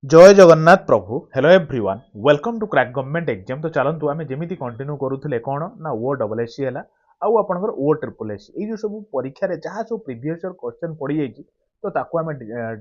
जय जगन्नाथ प्रभु hello everyone welcome to crack government exam. तो चलतु आम जमी कंटिन्यू करूले कौन ना ओ डबल एस सी है आउ आपंकर ओ ट्रिपल एस सी जो सब परीक्षा जहाँ सब प्रीवियस ईयर क्वेश्चन पड़ जाइए तो ताकू आम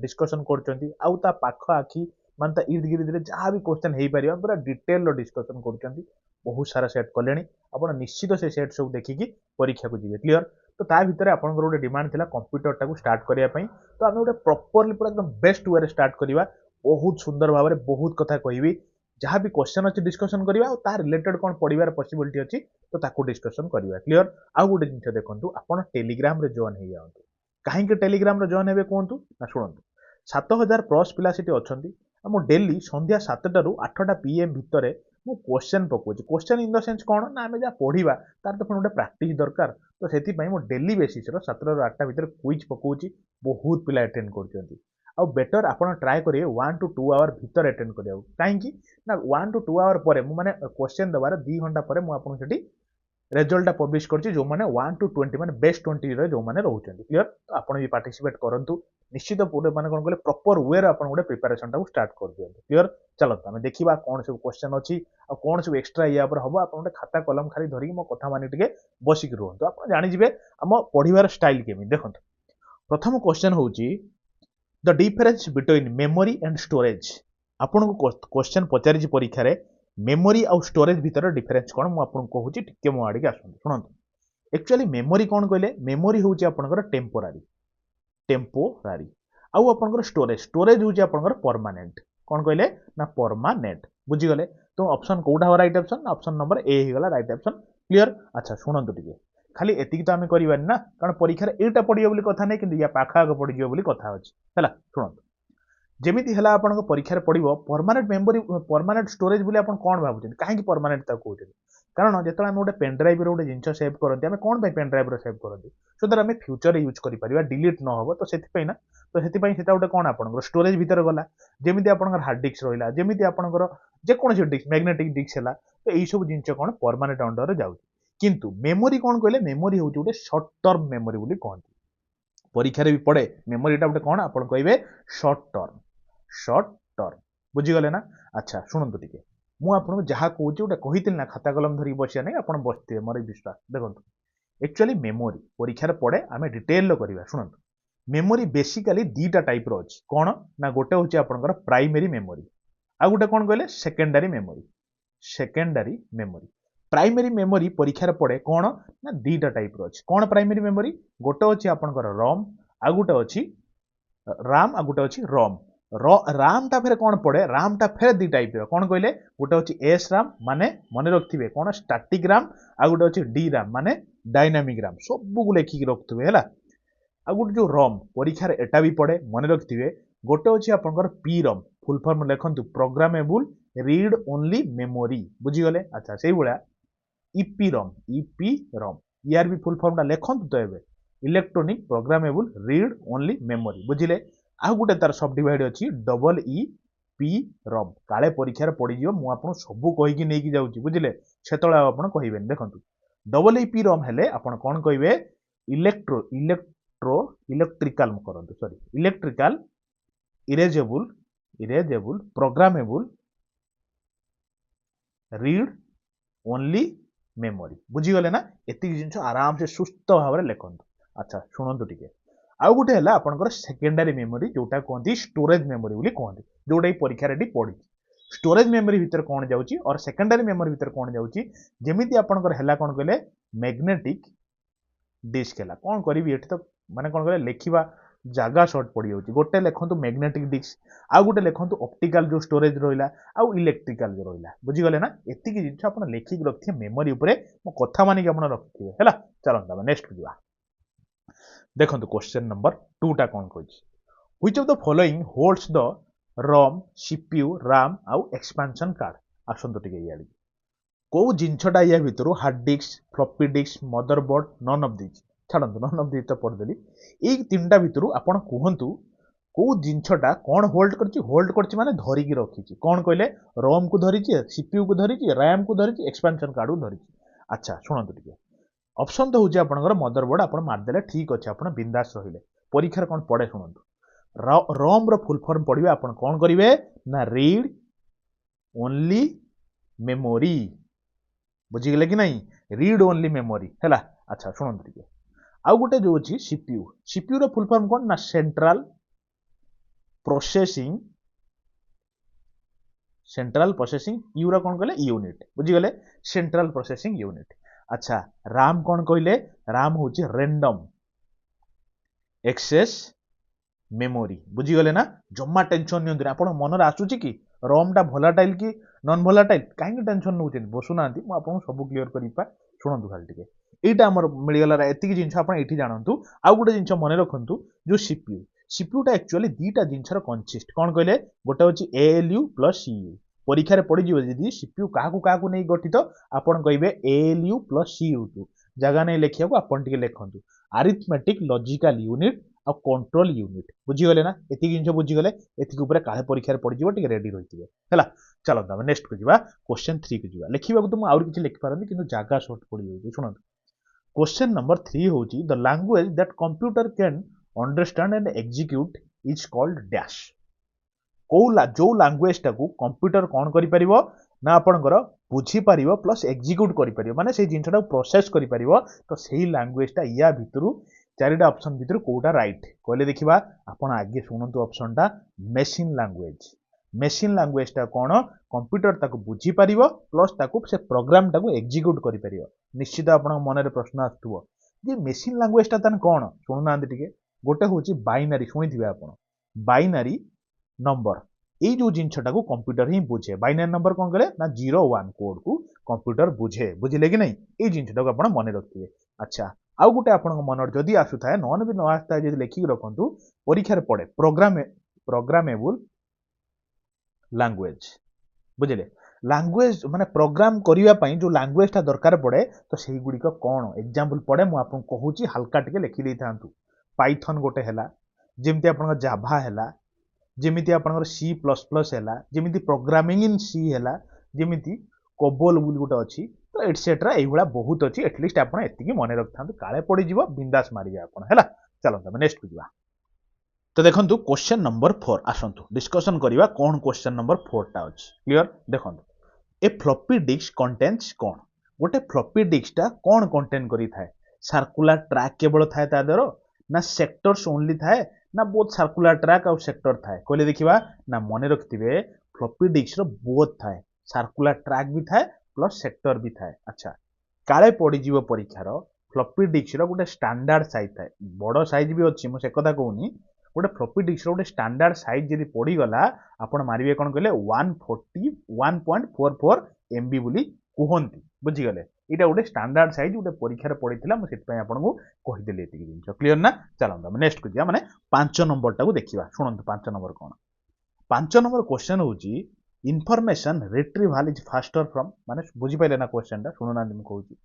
डिस्कसन कर पाख आखि मान इर्द गिर्द जहाँ भी क्वेश्चन हो पार पूरा डिटेल डिस्कसन कर बहुत सारा सेट कले आप निश्चित से सेट सब देखिकी परीक्षा को जी क्लीयर। तो ता भितर आपंकर गोटे डिमांड था कंप्यूटर टाक स्टार्ट करने तो आम गोटे प्रॉपर्ली पूरा एकदम बेस्ट वे स्टार्ट करवा बहुत सुंदर भाव में बहुत कथा कहि जहाँ भी क्वेश्चन अच्छी डिस्कसन करवा ता रिलेटेड कौन पढ़ार पॉसिबिलिटी अच्छी तो ताकू डिस्कसन करवा क्लीयर। आउ गोटे जिन देखो आप टेलीग्राम रे जॉइन हो जातु कहीं टेलीग्राम रे जॉइन हे कहतु ना शुणु 7000 प्लस पिला अच्छा मु डेली संध्या 7टारू 8टा PM भितर मु क्वेश्चन पकाउछि क्वेश्चन इन द सेंस कौन ना आम जहाँ पढ़ा तार तो गोटे प्राक्टिस दरकार तो से डेली बेसीस 7रू 8टा भितर क्विज पकाउछि बहुत पिला अटेंड कर बेटर आपड़ ट्राए करेंगे 1 to 2 आवर भितर अटेंड करिया कहीं ना 1 to 2 आवर पर मैंने क्वेश्चन देवार 2 घंटा पर मुझे रिजल्टा पब्लिश करछि जो माने 1 to 20 माने बेस्ट 20 रे जो माने रहउछन्ती क्लियर। तो आपण भी पार्टिसिपेट करंतु निश्चित पूरे माने कोन कहले प्रॉपर वे रे आपण गोटे प्रिपरेशन टा स्टार्ट कर दियंतु क्लियर। चलो हमें देखिबा कोन सब क्वेश्चन अछि आ कोन सब एक्स्ट्रा या पर हबो आपण गोटे खाता कलम खाली धरि मो कथा माने टिके बसिक रहंतु आपण जानि जिवे हम पढिबार स्टाइल केमि देखंतु। प्रथम क्वेश्चन होउछि the difference between memory and storage आपन को क्वेश्चन पचारि परीक्षा रे मेमोरी आउ स्टोरेज भितर डिफरेंस कौन मुझे कहूँ टिके मो आड़े आसतु शुणु एक्चुअली मेमोरी कौन कहले मेमोरी हूँ आपंकर टेम्पोरारी आउ आपंकर स्टोरेज स्टोरेज हूँ आपंकर परमानेंट कौन कहले ना परमानेंट बुझीगले। तो ऑप्शन कौटा right option option number A होगा राइट ऑप्शन क्लियर। अच्छा शुणु टिके खाली एतिक तो आम करवानी ना कारण परीक्षा एटा पड़ो बोली कथा नहीं कि या पाखाग पड़ो बोली कथा अच्छी है शुणु जमीती है आपन परीक्षा पड़ो परमानेंट मेमोरी परमानेंट स्टोरेज बोली आप कौन भावुँ कहीं परमानेंट कहते कारण जो आम गोटे पेनड्राइव गोटे जिन सेव करते हैं कौन पेनड्राइव सेव करते सो दैट आम फ्यूचर यूज कर डिलीट न हो तो से ना तो से गोटे कौन आप स्टोरेज भितर गला जमी आप हार्ड डिस्क रहा जमी आपंकर जेकोसी डिस्क मैग्नेटिक डिस्क है तो यही सब जिन कौन परमानेंट अंडर जाऊँ किंतु मेमोरी कौन कहले मेमोरी हूँ गोटे सर्ट टर्म मेमोरी बोली कहते परीक्षा भी पड़े मेमोरीटा गोटे कौन आप कहे सर्ट टर्म बुझीगले ना। अच्छा शुणु टे मुझे जहाँ कहूँ गोटे कही ना खाता कलम धरिक बसिया नहीं आप बसते मोर विश्वास देखो एक्चुअली मेमोरी परीक्षा पड़े आम डिटेल करवा शुणु मेमोरी बेसिकाली दीटा टाइप अच्छी कौन ना गोटे हूँ आपंकर प्राइमेरी मेमोरी आ गोटे कौन कहले सेकेंडरी मेमोरी प्राइमेरी मेमोरी परीक्षा पड़े कौन ना दीटा टाइप अच्छी कौन प्राइमेरी मेमोरी गोटे अच्छी आपंकर रम आ गोटे अच्छी राम आ गोटे अच्छी रम राम टा फेर कौन पड़े राम टा फेर दी टाइप कौन कहले गोटे अच्छी एस राम माने मन रखिए कौन स्टाटिक राम आ गोटे अच्छी डी राम माने डायनामिक राम सब को लेखिक रखुवे है आ गोटे जो रम परीक्षा एटा भी पड़े मन रखिए गोटे अच्छी आपंकर पी रम फुल फॉर्म लिखु प्रोग्रामेबल रीड ओनली मेमोरी बुझीगले। अच्छा से भाया ईपी रम यार भी फुल फॉर्म लिखु तो ये electronic programmable read only memory बुझिले। आ गोटे तार सब डिवाइड अच्छी डबल ई पी रम काले परीक्षा पड़ो मुझे सबू कहीकि नहीं जाऊँगी बुझे से कहे देखो डबल ई पी रम हेले आप कौन कहे इलेक्ट्रिकल करंतु sorry electrical erasable programmable read only memory बुझीगले ना एति जिन आराम से सुस्थ भाव में लिखु। अच्छा शुणु टे आउ गोटे है आपंकर सेकेंडरी मेमोरी जोटा कहते स्टोरेज मेमोरी बोली कहते जोटा परीक्षा पड़ी स्टोरेज मेमोरी भितर कौन जाऊँगी और सेकेंडरी मेमोरी भितर कौन जाऊँगी जमीती आपंकर है कौन कहले मैग्नेटिक डिस्क है कौन करी ये तो माने कौन कहले लिखा जगह सर्ट पड़ जाऊँगी गोटे लिखु मैग्नेटिक डिस्क आउ गोटे लिखु ऑप्टिकल जो स्टोरेज रहा आउ इलेक्ट्रिकल जो रहा बुझीगले ना एति जिन आप लिखिक रखिए मेमोरी मो कथा मानिक आप रखिए है चलता नेक्स्ट जा देखो क्वेश्चन नंबर 2 टा कौन कही which of the following holds the rum CPU Ram आउ एक्सपेंशन कार्ड आसतु टे इे कौ जिनटा या भितर hard disk floppy disk motherboard none of this छाड़ू नन ऑफ दिस तो पढ़देली ये 3टा भितर आपड़ कहतु कौ जिनटा कौन होल्ड कर माने धरिकी रखी कौन कहले रम को धरी सीपीयू को धरी रैम को धरी एक्सपेंशन कार्ड को धरी। अच्छा शुणु टे ऑप्शन तो हूँ आपंकर मदरबोर्ड आप मारदेले ठीक अच्छे आप बिंदास रहिले परीक्षा कौन पड़े शुणु रम रो फुल फॉर्म पढ़िबे आपण कोन करिवे ना रीड ओनली मेमोरी बुझी गेले कि नहीं रीड ओनली मेमोरी हैला अच्छा सुनंतु टिके आउ गोटे जो अछि सीपीयू रो फुल फॉर्म कोन ना सेंट्रल प्रोसेसिंग यूरा कौन कहले यूनिट बुझीगले सेंट्रल प्रोसेसिंग यूनिट अच्छा राम कौन कहले राम हूँ रैंडम एक्सेस मेमोरी बुझीगले ना जम्मा टेंशन नि आपण मन आसुची कि रम टा भोलाटाइल कि नॉन भोलाटाइल कहीं टेंशन नौ बसुना मुझे सब क्लीयर करा शुणु खाली टे यहाँ आम मिलगला एति जिन आप जानतु आउ गोटे जिन मन रखु जो सीपीयूटा एक्चुअली दीटा जिनसर कंसिस्ट कौन कहले गोटे हूँ एएलयू प्लस सीयू परीक्षा पड़ीजी जदि सीपीयू क्या नहीं गठित आपन कहे एएलयू प्लस सीयू जगह नहीं लिखा आपन टे लिखु आरिथमेटिक लॉजिकल यूनिट आ कंट्रोल यूनिट बुझीगले ना एति जिन बुझीगले एति ऊपर काले परीक्षा पड़ीजी टे रेडी रही है चलो आम नेक्स्ट को जीवा क्वेश्चन 3 को जीवा लिखा तो मुझे किसी लिखिपारनी कि जगह सर्ट पड़ जाए शुणु क्वेश्चन नंबर 3 हूँ the language that computer can understand and execute is called dash जो लैंग्वेज टाकू कंप्यूटर कौन करि परिबो ना आपनकर बुझी पारिबो प्लस एग्जीक्यूट करि परिबो माने से जिनसटा प्रोसेस करि परिबो तो सही लैंग्वेज टा या भितरु चारिटा ऑप्शन भितर कोटा राइट कहले देखिबा आपण आगे सुनंतु ऑप्शन टा मेशिन लैंग्वेज टा कोन कंप्यूटर ताकू बुझी पारिबो प्लस ताकू से प्रोग्राम टाकू एग्जीक्यूट करि परिबो निश्चित आपण मन रे प्रश्न आस्तुबो जे मेशिन लैंग्वेज टा तन कोन सुनुना टिके गोटे होची बाइनरी सुनिथिबे आपण बाइनरी नंबर ये जो जिनटा को कंप्यूटर ही बुझे बाइनरी नंबर कौन करे ना 0-1 कोड को कंप्यूटर बुझे बुझिले कि नहीं ये जिनटा को आपण मन रखिए अच्छा आउ गोटे आपण मन जदि आसु थाए नन भी न आसता जदि लिखिक रखंतु परीक्षा पड़े प्रोग्रामेबल लैंग्वेज बुझिले लैंग्वेज माने प्रोग्राम करिया पई जो लैंग्वेज ता दरकार पड़े तो सेही गुडी को कोन एग्जांपल पड़े मु आपन कहूची हल्का टिके लिखि दै थांतु पाइथन गोटे हैला जेमति आपण जावा हैला जेमिति आपनकर सी प्लस प्लस हैला जेमिति प्रोग्रामिंग इन सी हैला जेमिति कोबोल बुल गोटे अछि तो एटसेट्रा एइबला बहुत अछि एटलीस्ट आपण एतिकी मने रखथांतु काळे पड़ी जीवो बिंदास मारिबे आपण हैला चलो हम नेक्स्ट को जीवा तो देखंतु क्वेश्चन नंबर 4 आसंतु डिस्कशन करिवा कोन क्वेश्चन नंबर 4 टा अछि क्लियर देखंतु ए फ्लॉपी डिस्क कंटेन्स कोन गोटे फ्लॉपी डिस्क टा कोन कंटेन करि थाए सर्कुलर ट्रैक केवल थाए ता दरो ना सेक्टर्स ओनली थाए ना बोथ सर्कुलर ट्रैक और सेक्टर थाए कहले देखिबा ना मने रखिथिबे फ्लॉपी डिस्क रो बोथ थाए सर्कुलर ट्रैक भी थाए प्लस सेक्टर भी थाए अच्छा काळे पड़ी जीव परीक्षा रो फ्लॉपी डिस्क रो गोटे स्टैंडर्ड साइज थाए बड़ साइज भी अछि मु से कथा कहूनी गोटे फ्लॉपी डिस्क रो गोटे स्टैंडर्ड साइज जदि पड़ी गला आपण मारिबे कोन कहले 141.44 MB बोली कहंती बुझी गले इटा गोटे स्टैंडर्ड साइज गोटे परीक्षा पड़ीला मुझे आपको कहीदेली ये जिन क्लीयर ना चलता आम नेक्स्ट को जा माने 5 नंबर टाक देखा शुणु 5 नंबर कौन 5 नंबर क्वेश्चन हूँ इनफॉरमेशन रिट्रीवाल इज फास्टर फ्रॉम माने बुझीपारे ना क्वेश्चन टा शुणुना मुझे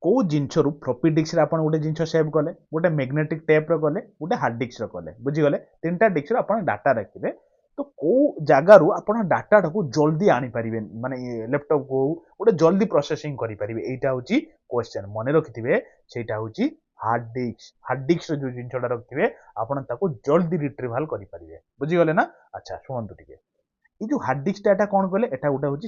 कौ जिनस फ्लॉपी डिस्क आप गोटे जिन सेव कले गोटे मैग्नेटिक टेप कले गोटे हार्ड डिस्क कले बुझीगले 3टा डिस्क आप डाटा रखिए तो कौ जगार आप डाटा टाक जल्दी आनीपारे माने लैपटॉप को गोटे जल्दी प्रोसेसिंग करेंगे यहाँ हूँ क्वेश्चन मन रखिथे से हार्ड डिस्क जो जिनटा रखिए आपको जल्दी रिट्रीवाल करेंगे बुझीगले ना अच्छा शुणु टे ये जो हार्ड डिस्क डाटा कौन कहले एटा गोटे हूँ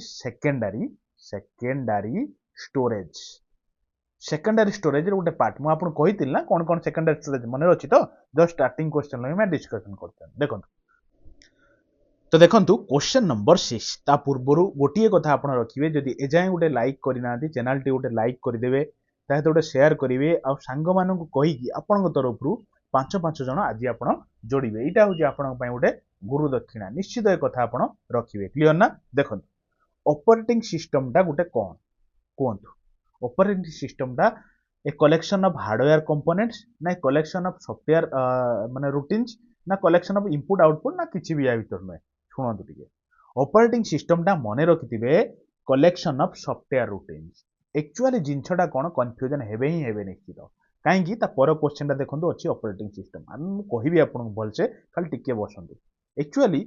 सेकेंडरी स्टोरेज गोटे पार्ट मुझे कही ना कौन कौन सेकेंडरी स्टोरेज मन अच्छी तो जस्ट स्टार्टिंग क्वेश्चन में डिस्कशन करते देखो तो देखंतु क्वेश्चन नंबर 6 ता पूर्वरु गोटिए कथा आपण रखिबे जदि एजाय गोटे लाइक करिनांती चैनल टी गोटे लाइक करदेवे ताहे गोटे शेयर करिवे आ सांग मानन को कहि कि आपण तरफरु 5 जण आज आपण जोड़िबे एटा होची आपण पय गोटे गुरु दक्षिणा निश्चित ए कथा आपण रखिबे क्लियर ना देखंतु ऑपरेटिंग सिस्टम टा गोटे कोन कोंतु ऑपरेटिंग सिस्टम टा a collection of hardware components ना कलेक्शन ऑफ सॉफ्टवेयर माने रूटीन्स ना कलेक्शन ऑफ इनपुट आउटपुट ना किछि भी या भीतर नै शुणु टे ऑपरेटिंग सिस्टम टा मन रखिथे collection of software routines actually जिनछटा कौन कन्फ्यूजन हेबे ही हेबे निश्चित कहीं पर क्वेश्चन टा देखो अच्छी ऑपरेटिंग सिस्टम आम कहि आपको भलसे खाली टिके बसंतु एक्चुअली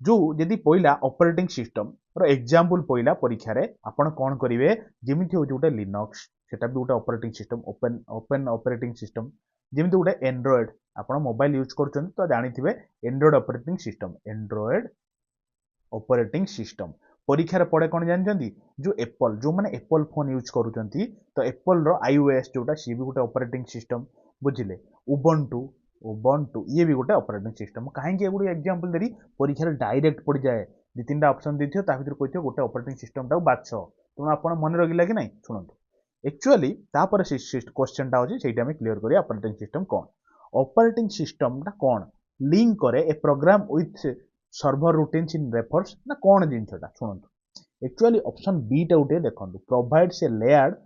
जो यदि पहला ऑपरेटिंग सिस्टम रो एग्जांपल पहला परीक्षा रे आपण कौन करेंगे जमी हूँ गोटे लिनक्स सेटा भी गोटे operating system open operating system ଯେମିତି ଗୋଟେ ଏଣ୍ଡ୍ରଏଡ୍ ଆପଣ ମୋବାଇଲ ୟୁଜ୍ କରୁଛନ୍ତି ତ ଜାଣିଥିବେ Android operating system Android operating system ପରୀକ୍ଷାରେ ପଡ଼େ କ'ଣ ଜାଣିଛନ୍ତି ଯେଉଁ ଏପଲ୍ ଯେଉଁମାନେ ଏପଲ୍ ଫୋନ୍ ୟୁଜ୍ କରୁଛନ୍ତି ତ ଏପଲ୍ର iOS ଯେଉଁଟା ସିଏ ବି ଗୋଟେ ଅପରେଟିଂ ସିଷ୍ଟମ୍ ବୁଝିଲେ ଉବଣ୍ଟୁ ଇଏ ବି ଗୋଟେ ଅପରେଟିଂ ସିଷ୍ଟମ୍ କାହିଁକି ଏଗୁଡ଼ିକ ଏକ୍ଜାମ୍ପଲ୍ ଦେଲି ପରୀକ୍ଷାରେ ଡାଇରେକ୍ଟ ପଡ଼ିଯାଏ ଦୁଇ ତିନିଟା ଅପସନ୍ ଦେଇଥିବ ତା ଭିତରେ କହିଥିବ ଗୋଟେ ଅପରେଟିଂ ସିଷ୍ଟମ୍ଟାକୁ ବାଛ ତେଣୁ ଆପଣ ମନେ ରଖିଲା କି ନାହିଁ ଶୁଣନ୍ତୁ एक्चुअली तापर क्वेश्चन टा अछि सेटा हम क्लियर करिया ऑपरेटिंग सिस्टम कोन ऑपरेटिंग सिस्टम टा कोन लिंक करे a program with server routines in refers ना कोन जिनछटा सुनंतु एक्चुअली ऑप्शन बी टा उठे देखंतु provides a layered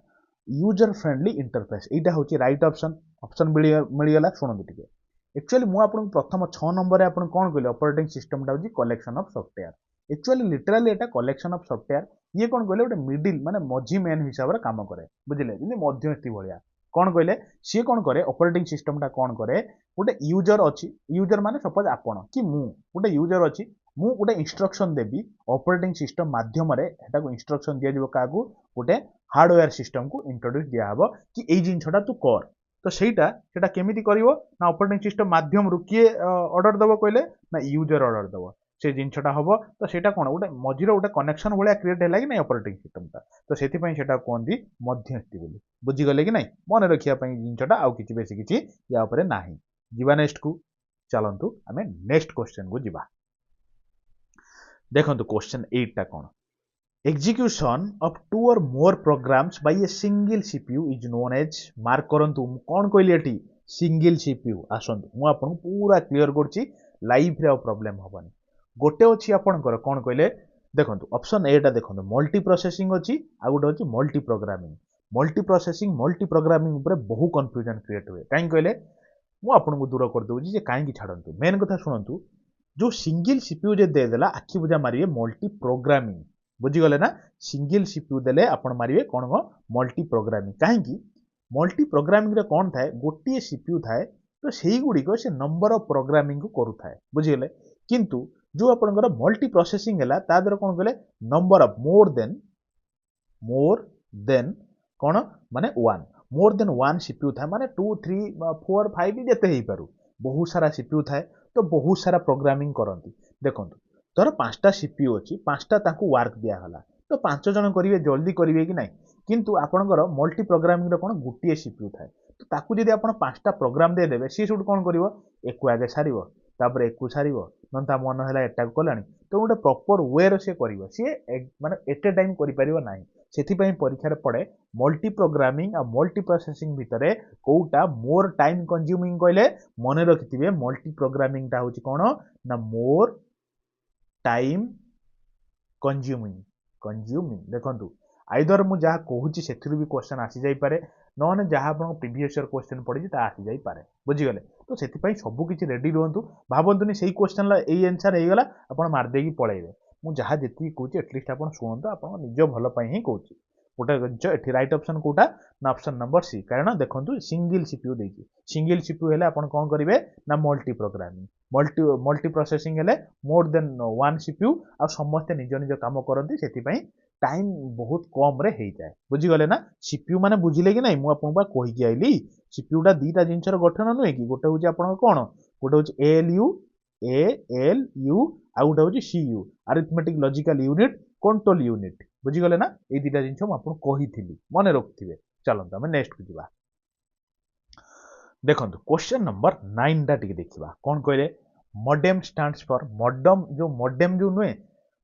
user friendly interface एटा होची राइट ऑप्शन ऑप्शन मिलिगला सुनंतु टिके एक्चुअली मु आपन प्रथम 6 नंबर रे आपन कोन कहले ऑपरेटिंग सिस्टम टा होची collection of software actually literally Etah collection of software ये कौन कहले गोटे मिडिल माने मझी मेन हिसाब से काम करे बुझिले जेमि मध्यस्थी भलिया कौन कहले सी कौन करे ऑपरेटिंग सिस्टम टा कौन करे गोटे यूजर अछि यूजर माने सपोज आपण कि मु गोटे यूजर अछि मु गोटे इंस्ट्रक्शन देबी ऑपरेटिंग सिस्टम माध्यम रे एटा को इंस्ट्रक्शन दिया जिवो कागु गोटे हार्डवेयर सिस्टम को इंट्रोड्यूस दिया हबो कि एई जिंसटा तू कर तो सेटा केमिति करिवो ना ऑपरेटिंग सिस्टम माध्यम रु किए ऑर्डर दबो कहले ना यूजर ऑर्डर दबो से जिनटा हम तो सेटा कौन गोटे मझीर गोटे कनेक्शन भाया क्रिएट है कि नहीं ऑपरेटिंग सिस्टमटा तो से कहती मध्यस्थी बोली बुझीगले कि नहीं मन रखापी जिनटा आउ कि बेसी किसी या उपरे नाही जीवा नेक्स्ट को चलतु आम नेक्स्ट क्वेश्चन को जीवा देखो क्वेश्चन 8 टा कौन execution of 2 or more programs by a single CPU is known as mark करंतु कौन कहली एठी सिंगल CPU आसंतु मु आपन पूरा क्लियर करछि लाइव रे प्रॉब्लम होबनी गोटे अच्छी आपंकर कौन कहले देखो ऑप्शन ए टा देखो मल्टी प्रोसेसिंग अच्छी आ गोटे अच्छी मल्टी प्रोग्रामिंग मल्टी प्रोग्रामिंग ऊपर बहु कंफ्यूजन क्रिएट हुए कहीं कहले मुझे दूर कर दूसरी कहीं छाड़ू मेन कथा शुणु जो सिंगल सीपीयू जे देदेला आखि बुझा मारे मल्टी प्रोग्रामिंग बुझीगले ना सिंगल सीपीयू देले आपण मारे कौन मल्टी प्रोग्रामिंग कहीं मल्टी प्रोग्रामिंग कौन थाए गोटे सीपीयू थाए तो से गुड़िक से नंबर ऑफ प्रोग्रामिंग को करुए बुझीगले किंतु जो आपनकर मल्टी प्रोसेसिंग है ता द्वारा कौन कहले नंबर ऑफ मोर देन कौन माने मोर देन वन सीपीयू था माने 2 3 4 5 जेते ही पारू बहुत सारा सीपीयू थाए तो बहुत सारा प्रोग्रामिंग करती देखो धर 5टा सीपीयू अच्छी 5टा ताकू वर्क दिया हला तो 5 जन करेंगे जल्दी करेंगे कि नहीं किंतु आपनकर मल्टी प्रोग्रामिंग कौन गोटे सीपीयू थाए तो ताकू जदि आप 5टा प्रोग्राम देदेवे सी सब कौन कर एक आगे सार तापर एक सार ना मन है एटा कला तो गोटे प्रॉपर वे सी कर माने एट ए टाइम कर ना से परीक्षा पड़े मल्टी प्रोग्रामिंग आ मल्टी प्रोसेसिंग भितर कोटा मोर टाइम कंज्यूमिंग कहले मन रखिथे मल्टी प्रोग्रामिंग टा होची कौन ना मोर टाइम कंज्यूमिंग देखंतु आइदर मु जहाँ कहूँ से भी क्वेश्चन आसी जाई पारे नने जहाँ आप प्रीवियस ईयर क्वेश्चन पड़ी आसी जाई पारे बुझीगले तो से सब किसी रेडी रुहतु भावतुनि से क्वेश्चन यही आंसर हो गला आप मारदे पलैबे मुझे जहाँ जी कहूँ एटलिस्ट आप शुणु आप निज भलपाई ही कहूँ गोटे जिन ये रईट ऑप्शन कोटा ना ऑप्शन नंबर सी कारण देखो सिंगल सीपीयू देखिए सिंगल सीपीयू है आप कौन करेंगे ना मल्टी प्रोग्रामिंग मल्टी प्रोसेसिंग है मोर देन वन सीपीयू आ समस्ते निज निज काम करती से टाइम बहुत कम रे हो जाए बुझीगले ना सीपीयू माने बुझिले कि नहीं मुझे कहीकि आइली सीपीयूटा दुईटा जिनसर गठन नुहे कि गोटे हूँ आप कौन गोटे हूँ ALU आ गोटे हूँ CU arithmetic logical unit control unit बुझीगले ना ये दुईटा जिन मुझे कही मन रखिए चलते आम नेक्स्ट को जावा देखो क्वेश्चन नंबर 9 टा देखा कौन कहले मॉडेम स्टैंड्स फॉर मॉडेम जो नुहे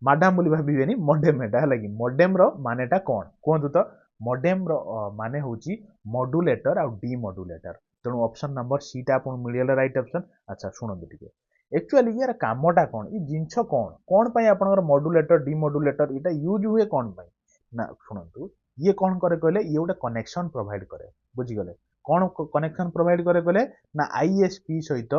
माडाम बोली भाविबेनी मॉडेम एटा है कि मॉडेम रो मानेटा कौन कहतु तो मॉडेम रो माने होची मॉड्यूलेटर आ डीमॉड्यूलेटर तेणु ऑप्शन नंबर सी टा आपन मिलियला राइट ऑप्शन अच्छा सुनंदु टिके एक्चुअली यार कामटा कौन ये जिनछ कौन पई आपनकर मॉड्यूलेटर डीमॉड्यूलेटर एटा यूज हुए कौन पई ना सुनंतु ये कौन करे कहले ये गोटे कनेक्शन प्रोवाइड करे बुझीगले कौन कनेक्शन प्रोवाइड करे कहले ना आईएसपी सहित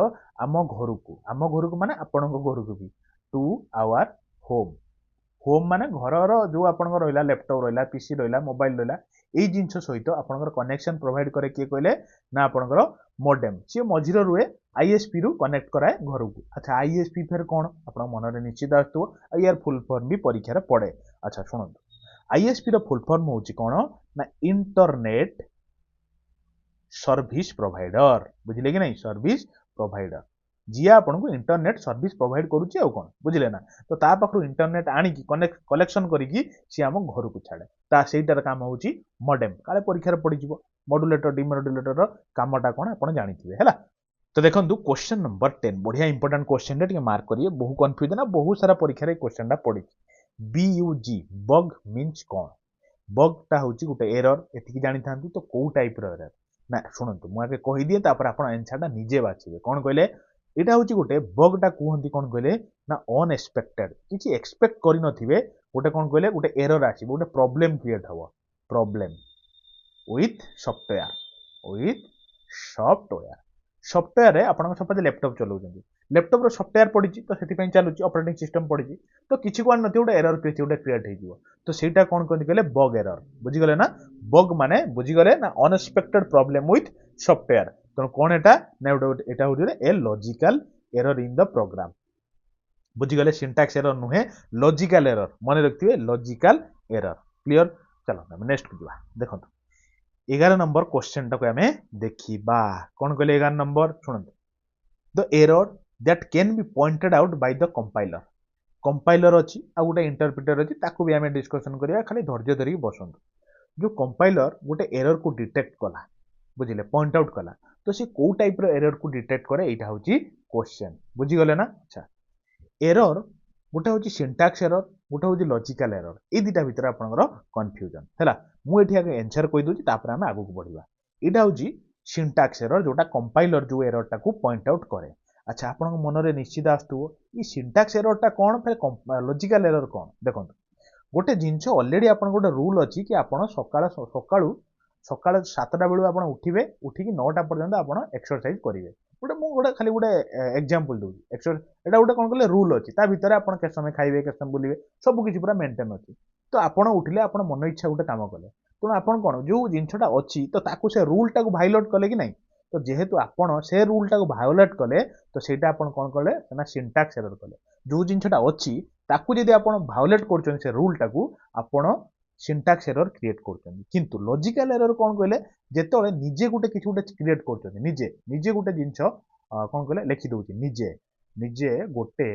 आम घर को माने आपन घर को भी टू आवर होम माने घर जो आपनकर रहिला लैपटॉप रहिला पीसी रहिला मोबाइल रहिला एई जिंस सहित आपनकर कनेक्शन प्रोवाइड करे के कहले ना आपनकर मॉडेम सी मझिर रुए आईएसपी रु कनेक्ट कराए घर को अच्छा आईएसपी फिर कौन आपन मन रे निश्चित आस्तु यार फुल फॉर्म भी परीक्षा रे पड़े अच्छा सुनंतु आईएसपी रो फुल फॉर्म होची कौन ना इंटरनेट सर्विस प्रोवाइडर बुझिले कि नहीं सर्विस प्रोवाइडर जी आपको इंटरनेट सर्विस प्रोवाइड करुच्ची आउ कौन बुझिले ना तो ता पाखु इंटरनेट आनिकी कलेक्शन करिकी सी आम घर को छाड़े ता सेटार काम होची मॉडेम काले परीक्षा पड़ीजिवो मॉड्यूलेटर डिमॉड्यूलेटर कामटा कौन आप जानिथिबे हैला तो देखो क्वेश्चन नंबर 10 बढ़िया इंपोर्टेंट क्वेश्चन टे मार्क करिए बहु कंफ्यूजन ना बहुत सारा परीक्षा रे क्वेश्चन टा पड़ी बीयूजी बग मीन्स कौन बग टा होची गोटे एरर एतिकी जानि थांतु तो को टाइप रो एरर ना सुनंतु मु आगे कहि दिए तापर आपण आंसर टा निजे बाछिबे कोन कहले एटा होची गोटे बग टा कहंती कोन कहले ना अनएक्सपेक्टेड किछि एक्सपेक्ट करि नथिबे गोटे कोन कहले गोटे एरर आसी गोटे प्रॉब्लम क्रिएट हबो प्रॉब्लम विथ सॉफ्टवेयर सॉफ्टवेयर रे आपण सपोज लैपटॉप चलाउछन लैपटॉप रो सॉफ्टवेयर पड़ी तो सेति पई चलुची ऑपरेटिंग सिस्टम पड़ी तो किछि कोन नथि गोटे एरर पेज गोटे क्रिएट हे जिवो तो सेटा कोन कहंती कहले बग एरर बुझी गले ना बग माने बुझी गले ना अनएक्सपेक्टेड प्रॉब्लम विथ सॉफ्टवेयर तो कोन एटा ना एटा होडी a logical error in the program बुझी गले सिंटैक्स एरर नुहे लॉजिकल एरर मन रखथिबे लॉजिकल एरर क्लियर चलो हम नेक्स्ट को जिवा देखंतु 11 नंबर क्वेश्चन टाको आमे देखिबा कोन कहले 11 नंबर सुनंतु the error that can be pointed out by the compiler अछि आ गोटे इंटरप्रेटर अछि ताको भी आमे डिस्कशन करिया खाली धैर्य धरि बसंतु जो कंपाइलर गोटे एरर को डिटेक्ट कला बुझिले पॉइंट आउट कला तो से को टाइप रो एरर को डिटेक्ट करे एटा होची क्वेश्चन बुझी गले ना अच्छा एरर गोटे होची सिंटैक्स एरर गोटे होची लॉजिकल एरर ए दिटा भीतर आपनकर कंफ्यूजन हैला मु एठी आगे आंसर कहि दोची तापर हम आगु को बढ़िबा एटा होची सिंटैक्स एरर जोटा कंपाइलर जो एरर टाको पॉइंट आउट करे अच्छा आपन मन रे निश्चित आस्तुओ ई सिंटैक्स एरर टा कोन फिर लॉजिकल एरर कोन देखंतु गोटे जिंस ऑलरेडी आपन गोटे रूल अछि कि आपन सकाळू सकाळ 7टा बेलू आपन उठिबे उठिकी 9टा पर्यंत आपन एक्सरसाइज करिवे गोटे मु गोटे खाली गोटे एग्जांपल दउ एटा गोटे कोन कहले रूल अछि ता भीतर आपन के समय खाइबे के समय बुलिबे सब किछि पूरा मेंटेन अछि तो आपन उठिले आपन मन इच्छा गोटे काम कले तो आपन कोन जो जिंसटा अछि तो ताकू से रूल टाकू वायोलेट कले कि नहीं तो जेहेतु आपन से रूल टाकू वायोलेट कले तो सेटा आपन कोन कले ना सिंटैक्स एरर कले जो जिंसटा अछि ताकू जदि आपन वायोलेट करछन से रूल टाकू आपन सिंटैक्स एरर क्रिएट करछन किंतु लॉजिकल एरर कोन कहले जेतोले निजे गोटे किछि गोटे क्रिएट करछन निजे गोटे जिंस कोन कहले लिखि दउछि निजे गोटे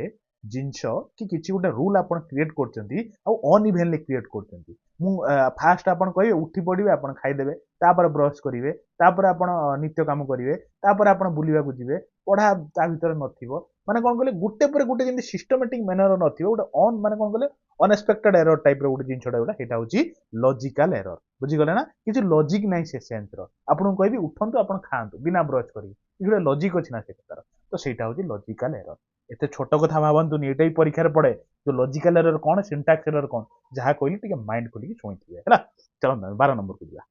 जिंस कि किछि गोटे रूल आपन क्रिएट करछन्ती आ अनइवनली क्रिएट करछन्ती मु फास्ट आपन कहिबे उठी पडिबे आपन खाइ देबे तापर ब्रश करिवे तापर आपन नित्य काम करिवे तापर आपन बुलिबा को जिवे पढा ता भीतर नथिबो माने कोन कहले गुटे पर गुटे जेंति सिस्टमैटिक मैनर नथिबो गोटे ऑन माने कोन कहले अनएक्सपेक्टेड एरर टाइप रो गोटे जिंसटा गोटा एटा होची लॉजिकल एरर बुझी गले ना किछि लॉजिक नै से सेंस रो आपन कहबी उठंतु आपन खांतु बिना ब्रश करी इगुडा लॉजिक अछि ना से कतार तो सेटा होची लॉजिकल एरर एते छोट कथा भाबंतु नि एटाई परीक्षा रे पड़े जो लॉजिकल एरर कोन सिंटैक्स एरर कोन जहा कहली टिके माइंड खोली सुनिथिबे हैला चलो 12 नंबर को दिया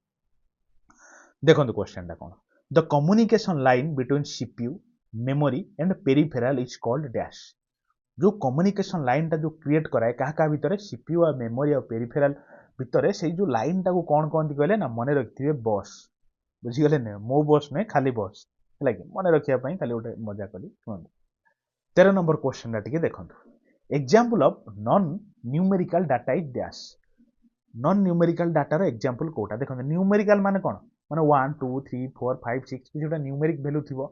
देखंतु क्वेश्चन टा कोन the communication line between CPU memory and peripheral is called dash जो कम्युनिकेशन लाइन टा जो क्रिएट कराए क्या भितर सीपीयू और मेमोरी और पेरिफेरल भितर से जो लाइन टा को कौन कहते कहले ना मन रखिए बस बुझीगले ना मो बस नहीं खाली बस है कि मन रखा खाली गोटे मजा कली शुणु 13 नंबर क्वेश्चन टा टिके देखंतु example of non numerical data is dash non numerical data रो एग्जांपल कोटा देखंतु न्यूमेरिकल माने कोन माने 1 2 3 4 5 6 कि जोटा न्यूमेरिक वैल्यू थिबो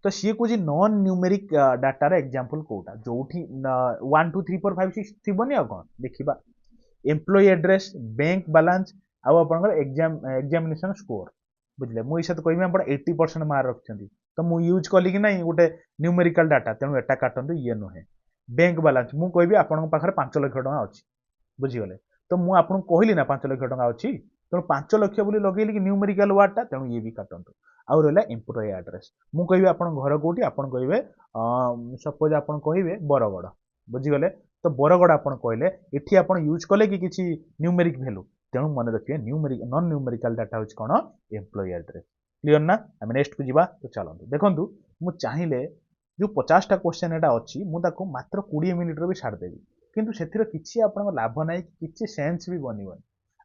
तो सी को नॉन न्यूमेरिक डाटा रो एग्जांपल कोटा जोठी 1 2 3 4 5 6 थिबोनी आ कोन देखिबा एम्प्लॉय एड्रेस बैंक बैलेंस आ आपनकर एग्जामिनेशन स्कोर बुझले मु इसे तो कहबी आपण 80% मार्क रखछंती तो मु यूज कली कि नहीं गोटे न्यूमेरिकल डाटा तेणु एटा काटंतु ये नुहे बैंक बैलेंस मु कहबी आपण पाखरे 5 लाख टका अछि बुझी गले तो मु आपण कहली ना 5 लाख टका अछि तेणु 5 लाख बोली लगेली कि न्यूमेरिकल वर्ड टा तेणु ये भी काटंतु आउ रहला एम्प्लॉय एड्रेस मु कहबी आपण घर कोठी आपण कहबे सपोज आपण कहबे बरगड़ बुझी गले तो बरगड़ आपण कहले एठी आपण यूज कले कि किछि न्यूमेरिक वैल्यू तेणु मन रखिए न्यूमेरिक नॉन न्यूमेरिकल डाटा होच कोन एम्प्लॉय एड्रेस क्लियर ना हम नेक्स्ट को जीवा तो चलंतु देखंतु मु चाहिले जो 50 टा क्वेश्चन एटा अछि मु ताको मात्र 20 मिनिट रो भी छाड़ देबी किंतु सेथिरो किछि आपण लाभ नै किछि सेंस भी बनिबन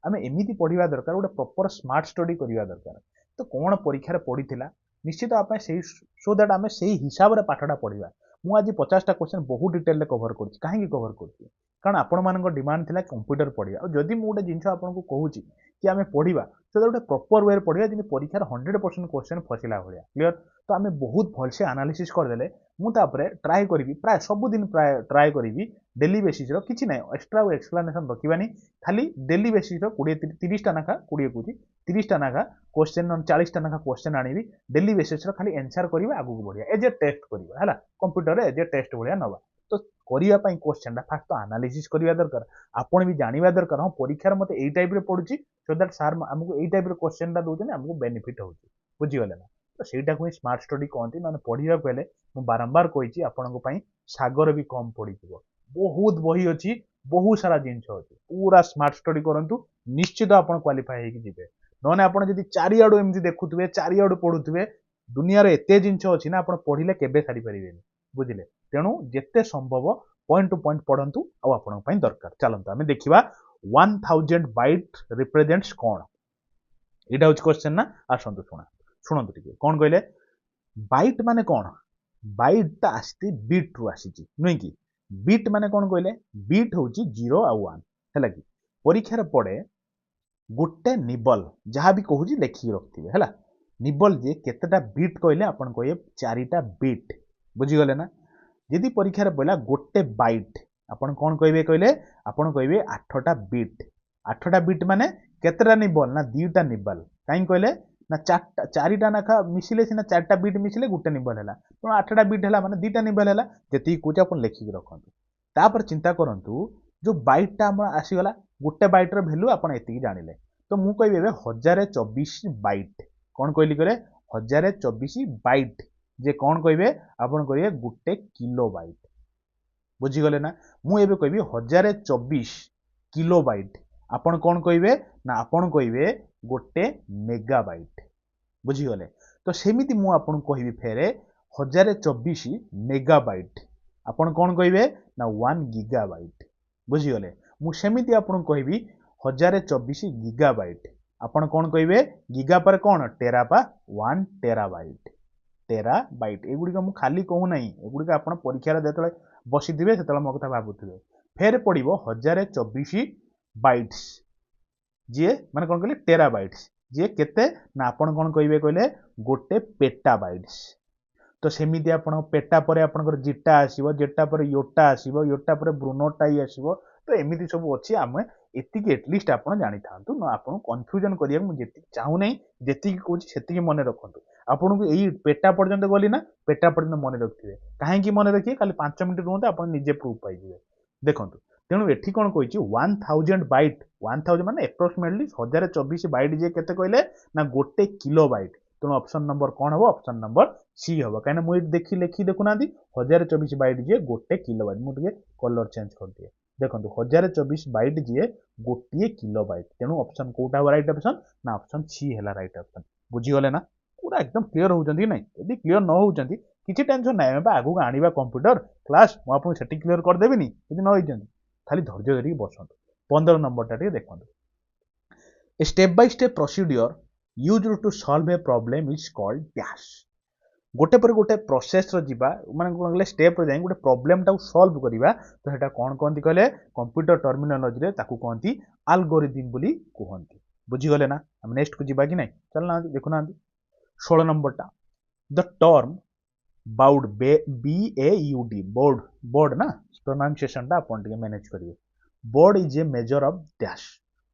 आमे एमिति पढिबा दरकार गोटे प्रॉपर स्मार्ट स्टडी करिवा दरकार तो कोन परीक्षा रे पढिथिला निश्चित आपे सेही सो दैट आमे सेही हिसाब रे पाठडा पढिबा मु आज 50 टा क्वेश्चन बहुत डिटेल रे कवर करछि काहे की कवर करछि कारण आपण मानक डिमांड थिला कंप्यूटर पढ़िया और जदि मु गोटे जिनस आपको कहूँ कि आम पढ़ा तो गोटे प्रॉपर वे पढ़िया जिन परीक्षार 100% क्वेश्चन फसिला भाया क्लीयर तो आम बहुत भलसे एनालिसिस करदे मुझे ट्राए करी प्राय सबुदिन प्राय ट्राए करी डेली बेसीस किसी ना एक्सट्रा एक्सप्लानेसन रखानी खाली डेली बेसीस 20-30 नाखा 20 कौच 30 नाखा क्वेश्चन 40 नाखा क्वेश्चन आनी डेली बेसीस खाली एनसर करवा आगू बढ़िया एज ए टेस्ट करवा कंप्यूटर एज ए टेस्ट भाया नवा तो करने क्वेश्चन फास्ट तो एनालिसिस करवा दरकार आपण भी जानवा दरकार हाँ परीक्षार मत यही टाइप पड़ुची सो दैट सार आमको यही टाइप क्वेश्चन दौरान आमको बेनिफिट हो बुझीगले ना तो सहीटा को स्मार्ट स्टडी कहते ना पढ़ा हेल्ले मुझे बारंबार कही आपण सागर भी कम पड़ बहुत बही अच्छी बहुत सारा जिनस अच्छी पूरा स्मार्ट स्टडी करूँ निश्चित आप क्वालिफाई होगी नौने आप चारिआडू एमती देखुए चारिआडू पढ़ुवे दुनिया एत जिनस अच्छी ना आप पढ़ले केवे सारी पारे बुझे तेणु जिते संभव पॉइंट टू पॉइंट पढ़ु आपण दरकार चलते आम देखा 1000 बाइट रिप्रेजेंट्स कौन यहाँ हूँ क्वेश्चन ना आसतु शुणु टे कौन कहले बाइट माने कौन बाइट आसती बीट रु आसी नुह कि बीट माने कौन कहले बीट हूँ 0 आ 1 है कि परीक्षार पड़े गोटे निबल जहाँ भी कहूँ लेखिक रखिए है निबल जे केतेटा बीट कहले आपन कहे 4टा बीट बुझीगले ना यदि परीक्षार पड़ा गोटे बाइट आपन कौन कहे कहले आपन कहे 8टा बीट माने केतेटा निबल ना 2टा निबल कहीं कहले ना 4टा नाखा मिसिले सीना 4टा बीट मिसिले गोटे निबल है तो 8टा बीट है माने 2टा निबल है जी कौच आप लिखिक रखुद तापर चिंता करूँ जो बाइटा आम आसीगला गोटे बाइट्र भैल्यू आप जानिले तो मुझे कह 1024 बाइट कौन कहली कहले 1024 बाइट जे कौन कहे आपन कहे गोटे किलो बाइट बुझीगले ना मुझे कहि 1024 किलो बाइट आपन कौन कहे ना आपन कहे गोटे मेगाबाइट बुझीगले तो सेमिति मु आपन कहि फेरे 1024 मेगाबाइट आपन कौन कहे ना 1 गीगाबाइट बुझीगले मु सेमिति आपन कहि 1024 गीगाबाइट आपन कौन कहे गीगा पर कौन टेरा पा 1 टेराबाइट एगुड़िक मु खाली कहूना एगुड़िक आप परीक्षार जो बसी थे से मो कथा भावुए फेर पड़ो 1024 बाइट्स जी माने कौन कहले टेराबाइट्स जी केते ना आपन कौन कहे कहले गोटे पेटाबाइट्स तो सेमिति आपन पेटा पर आपनकर जीटा आसीबो जेटा पर योटा आसीबो योटा पर ब्रूनोटाई आसीबो तो एमिति सब अच्छी आम एतिक एटलिस्ट आप जानी था ना आप कन्फ्यूजन करिया मुझे चाहूना जी कौन से मन रखु आपन को यही पेटा पर्यंत गली ना पेटा पर्यंत मन रखिए कहीं मन रखिए खाली 5 मिनट रुहत आप निजे प्रूफ पाइबे देखो तेणु एठी कौन कही 1000 बाइट 1000 माने एप्रोक्सीमेटली 1024 बाइट जे केते कहले ना गोटे किलो बाइट तेणु ऑप्शन नंबर कौन हम ऑप्शन नंबर सी हम कहीं मुझे देखी लेखी देखुना 1024 बाइट जी गोटे किलो बाइट मुझे कलर चेंज कर दिए देखो 1024 बाइट जी गोटे किलो बाइट तेणु ऑप्शन कौटा हम राइट ऑप्शन ना ऑप्शन सी है राइट ऑप्शन बुझीगले ना पूरा एकदम क्लीयर होती ना यदि क्लीयर न होती किसी टेंशन ना आगू आने कंप्यूटर क्लास मुझे से क्लीयर करदेवी यदि न होती खाली धैर्य धरिकी बसतु 15 नंबरटा देखो step by step procedure used to solve a problem is called dash गोटे पर गोटे प्रोसेस जीवा माने कौन कहले स्टेप जाए गोटे प्रॉब्लम टाक सॉल्व करवा तो सेटा कौन कहती कहले कंप्यूटर टर्मिनोलॉजी रे ताकू कहती एल्गोरिथम बोली कहती बुझीगले ना हम नेक्स्ट को जीवा कि नहीं चलना देखुना 16 नंबरटा the term baud BAUD baud baud ना प्रोनाउंसिएशन अपन मैनेज करिए baud is a measure of dash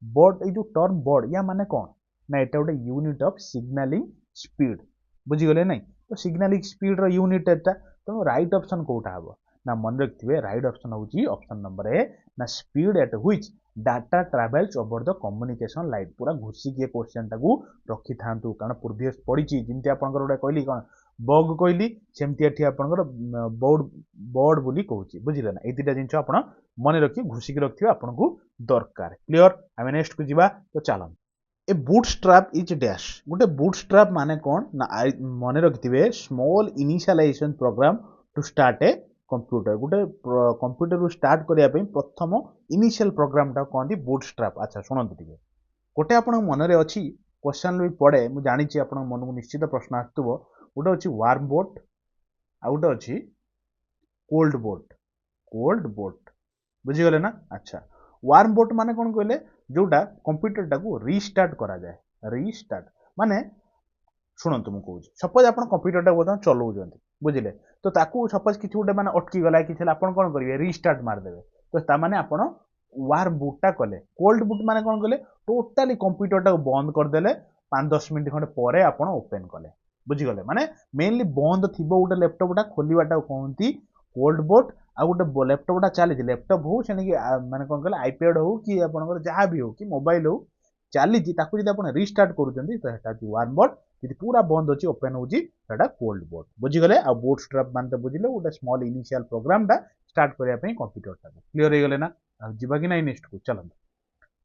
baud ये जो टर्म बोर्ड या माने कौन ना एटा गोटे यूनिट ऑफ सिग्नलिंग स्पीड बुझीगले नहीं तो सिग्नलिंग स्पीड रो यूनिट एटा तो राइट ऑप्शन कोटा हम ना मन रखिए राइट ऑप्शन होची ऑप्शन नंबर ए ना speed at which data travels over the communication line पूरा घुषिकी क्वेश्चन टाकू रखी था कारण प्रीवियस पढ़ी जमी आप कहली कौन बग कहली सेमती एठी आपनकर बोर्ड बोर्ड बोली कहूची बुझिले ना ए दुटा जिंस आपण मन रखी घुषिकी रखिबा आपनकू दरकार क्लियर आमे नेक्स्ट को जीवा तो चलन ए बूटस्ट्रैप इज डैश गोटे बूटस्ट्रैप माने कौन ना मन रखिथिबे small initialization program to start a computer गोटे कंप्यूटर को स्टार्ट करिया पई प्रथम इनिशियल प्रोग्राम टा कहंती बूटस्ट्रैप अच्छा सुनंतु टिके गोटे आपण मन रे अछि क्वेश्चन भी पड़े मु जानि छी आपण मन को निश्चित प्रश्न आस्तुबो गोटे अच्छी वार्म बोट आ गोटे अच्छी कोल्ड बोट बुझीगले ना अच्छा वार्म बोट माने कौन कहले जोटा कंप्यूटर टाको रीस्टार्ट करा जाए रीस्टार्ट माने शुणु मुझे कौन सपोज आप कंप्यूटर बर्तमान चलाऊँ बुझे तो ताकू सपोज किसी गोटे मैंने अटकी गला कि आप कौन करेंगे रीस्टार्ट मारदेवे तो ताने आप वार्म बुटा कले कोल्ड बुट माने कौन कले टोटाली कंप्यूटर टाको बंद करदे 5-10 मिनट खंडे पर आप ओपन कले बुझीगले माने मेनली बंद थी गोटे लैपटॉपटा खोलवाटा कहती कोल्ड बोट आ गोटे लैपटॉपटा चली लैपटॉप हो से माने कौन कहले आईपैड हो कि आपंकर जहाँ भी हो कि मोबाइल हो चली रिस्टार्ट कर वार्म बोट जी पूरा बंद अच्छी ओपन होची कोल्ड बोट बुझीगले आ बोट स्ट्रैप मान तो बुझिले गोटे स्मॉल इनिशियल प्रोग्राम टा स्टार्ट करने कंप्यूटर टा क्लियर हो गले ना जीवा कि नेक्स्ट को चलते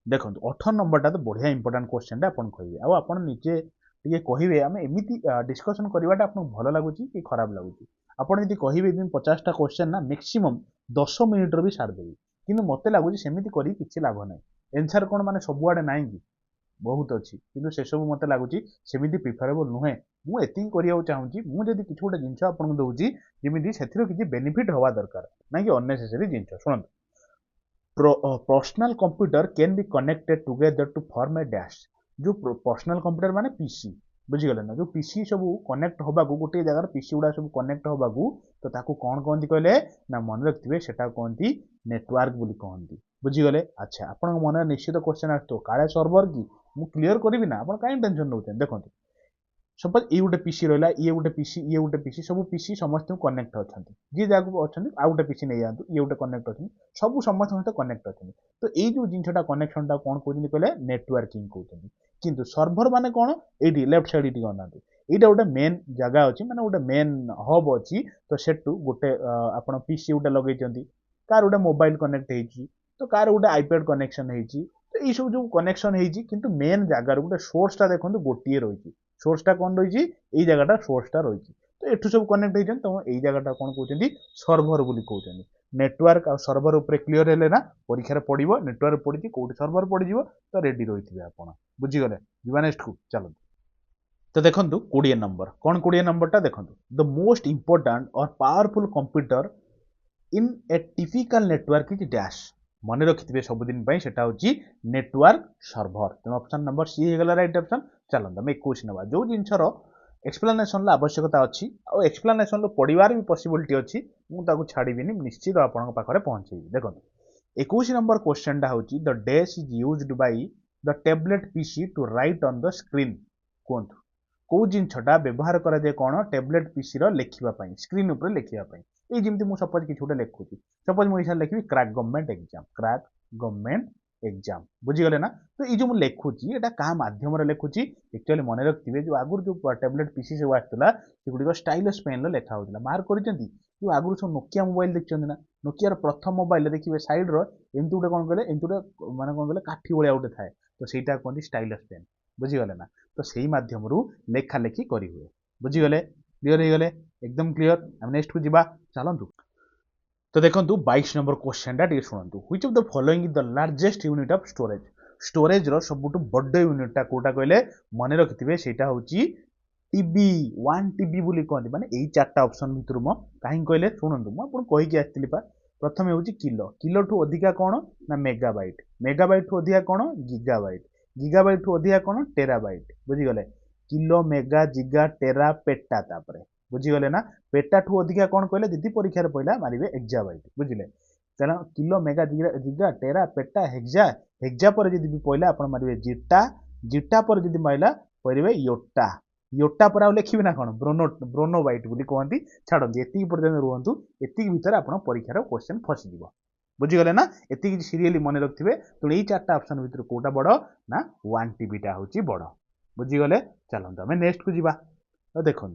देखो 18 नंबर तो बढ़िया इंपोर्टाट क्वेश्चन आपन कहे आप निजे टे कहे आम एमती डिस्कसन करवाटा आपको भल लगुच कि खराब लगुच आपड़ जी कहे 50टा क्वेश्चन ना मैक्सिमम 10 मिनिट्र भी सारदेवी कि मत लगुच सेमती कर किसी लाभ ना एनसर कौन मैंने सबुआड़े ना कि बहुत अच्छी कि से सब मत लगुच सेमती प्रिफरेबल नुहे मुझे करने चाहूँगी मुझे किसी गोटे जिन आपको दूसरी जमी से किसी बेनिफिट हवा दरकार ना कि अननेसेसरी जिन शुणु personal computer can be connected together to form a dash जो पर्सनल कंप्यूटर माने पीसी बुझीगले ना जो पीसी सब कनेक्ट होगा गोटे जगार पीसी गुड़ा सब कनेक्ट होगा तो ताकू कौन कहती कहले ना मन रखिए सेटा कहती नेटवर्क बोली कहती बुझीगले अच्छा आपण मन निश्चित क्वेश्चन आसो काले सर्वर कि मुझे क्लीयर करी ना आप कहीं टेंशन नौ देखो सपोज ये गोटे पीसी रहा ये गोटे पीसी सब पीसी समस्त कनेक्ट अच्छा जी जगह अच्छा आउ गोटे पीसी नहीं जातु ये गोटे कनेक्ट अच्छे सब समस्त सहित कनेक्ट अच्छे तो ये जो जिनटा कनेक्शन टा कौन कहते कहले नेटवर्किंग कहते किंतु सर्भर माने कौन ये लेफ्ट साइड ये अना यहाँ गोटे मेन जगह अच्छी मैंने गोटे मेन हब अच्छी तो सेठू गोटे आप पीसी गोटे लगे कार गोटे मोबाइल कनेक्ट हो तो कार गोटे आईपैड कनेक्शन हो तो ये सब जो कनेक्शन हो मेन जगार गोटे सोर्सटा देखो गोटे रही सोर्सटा कौन रही यही जगह सोर्सटा रही तो एठू सब कनेक्ट होती तो यही जगह कौन कहते सर्भर बोली कहते नेटवर्क आ सर्भर उपर क्लीयर है ना परीक्षा पड़ो नेटवर्क पड़ी कौट सर्भर पड़ तो रेडी रही है आप बुझीगले जीवा नेक्स्ट को चलते तो देखो 20 नंबर कौन 20 नंबरटा देखो द मोस्ट इंपोर्टाट और powerful computer in A typical network is dash मन रखिथे सबुदिन से नेटवर्क सर्भर तेज ऑप्शन नंबर सी हो राइट ऑप्शन चलते आम 21 नवा जो जिनसर एक्सप्लेनेशन आवश्यकता अच्छी और एक्सप्लेनेशन पढ़वार भी पॉसिबिलिटी अच्छी मुझे छाड़बी निश्चित आपंक पाखे पहुँचे देखो 21 नंबर क्वेश्चन हूँ the dash is used by the tablet PC to write on the screen कहतु कौ जिनटा व्यवहार कराए कौन टैबलेट पीसी लिखापी स्क्रीन उपर लिखापी ये जमी मुझे सपोज किसी गोटे लिखुची सपोज मुझे लिखी क्रैक गवर्नमेंट एग्जाम बुझीगले ना तो ये जो मुझे लिखुची यहाँ क्या मध्यम लिखुची एक्चुअली मन रखिए जो आगुरी जो टैबलेट पीसी सब आसाला सेगुड़ स्टाइलस पेन लिखा होता मार्क कर जो आगुरी सब नोकिया मोबाइल देखते ना नोकियार प्रथम मोबाइल देखिए सैड्र एमती गोटे कौन कहले एमती गोटे माने कौन कहले काठी भाया गोटे थाए तो सहीटा कहते स्टाइलस पेन बुझीगले ना तो सही मध्यम लेखा लेखी करी हुए बुझीगले क्लीयर हो गले एकदम क्लीयर आम नेक्स्ट को जीवा चलतु तो देखो 22 नंबर क्वेश्चन टे शुणु which of the following is the largest unit of storage storage रो सबुठ बड़ यूनिटा कोटा कहले मन रखिथे सेटा होची टीबी 1 टीबी बोली कहते माने यही 4टा ऑप्शन भितर म काहे कहले शुणु मु आपन कहि के आस्तिली पा प्रथम होची किलो किलो ठू अधिका कोन ना मेगाबाइट मेगाबाइट ठू अधिका कोन गीगाबाइट गीगाबाइट ठू अधिका कोन टेराबाइट बुझी गले kilo mega giga tera PETA तापरे बुझीगले ना पेटा ठू अधिका कौन कहले दीदी परीक्षा पहला मारे एक्जाबाइट बुझे तेना kilo mega giga tera peta exa exa पर जब पहला आप मारे जिटा जिटा पर जब मारा पढ़े योटा योटा पर आ लिखे ना कौन ब्रोनोबाइट बोली कहती छाड़ती एति पर्यटन रुहतु एति भितर आप परीक्षार क्वेश्चन फसीज बुझीगले ना एति सीरियली मन रखिए तेणु यही 4टा ऑप्शन भितर कोटा बड़ ना 1 टीबीटा हूँ बड़ बुझीगले चलते आम नेक्स्ट को जीवा तो देखो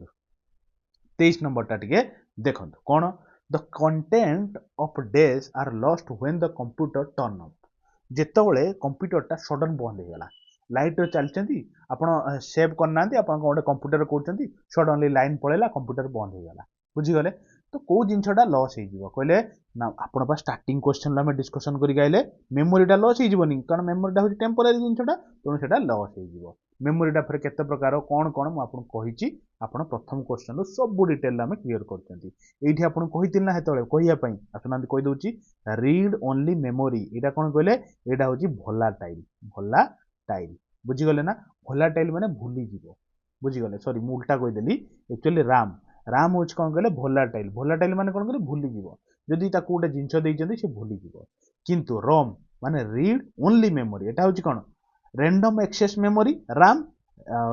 23 नंबर टा टिके देखो कौन the content of dash are lost when the computer turn off जेतबले कंप्यूटरटा सडन बंद हो गला लाइट चलती आपड़ सेव करना आप गोटे कंप्यूटर कर सडनली लाइन पड़ेगा कंप्यूटर बंद हो गला बुझीगले तो कौ जिनटा लॉस हो कहले ना आप स्टार्टिंग क्वेश्चन आम डिस्कसन करके मेमोरीटा लॉस होनी कारण मेमोरीटा हूँ टेम्पोरारी जिनटा तेणु से लॉस हो मेमोरीटा फिर केते प्रकार कौन कौन मु आपन कहिची आपण प्रथम क्वेश्चन सब डिटेल आमे क्लियर करछंती एठी आपण कहितिल ना हेतळे कहिया पई आसुनांती कहि दउची रीड ओनली मेमोरी एटा कोन कहले एटा होची भोलाटाइल बुझी गले ना भोलाटाइल माने भूली जीवो बुझी गले सॉरी मु उल्टा कहि देली एक्चुअली राम होची कोन कहले भोलाटाइल माने कोन कहले भूली जीवो जदि ताकू गोटे जिंस देइचंदी से भूली जीवो किंतु रोम माने रीड ओनली मेमोरी एटा होची कोन रैंडम एक्सेस मेमोरी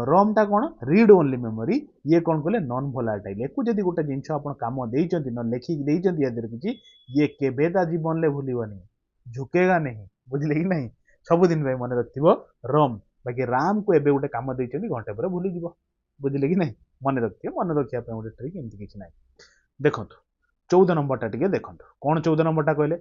रोम टा कोन रीड ओनली मेमोरी ये कोन कहले नॉन भोलाटाइल एकु जदि गोटे जिंस आपण काम देइचंदी न लेखि देइचंदी यादर किछि ये केबेदा जीवन ले भूलिबनी झुकेगा नहीं बुझले कि नहीं सब दिन भाई मन रखिबो रोम बाकी राम को एबे गोटे काम देइचंदी घंटे पर भूली जीवो बुझले कि नहीं मन रखिए मन रखिया पे गोटे ट्रिक एमति किछि नाही देखंतु 14 नंबर टा टिके देखंतु कोन 14 नंबर टा कहले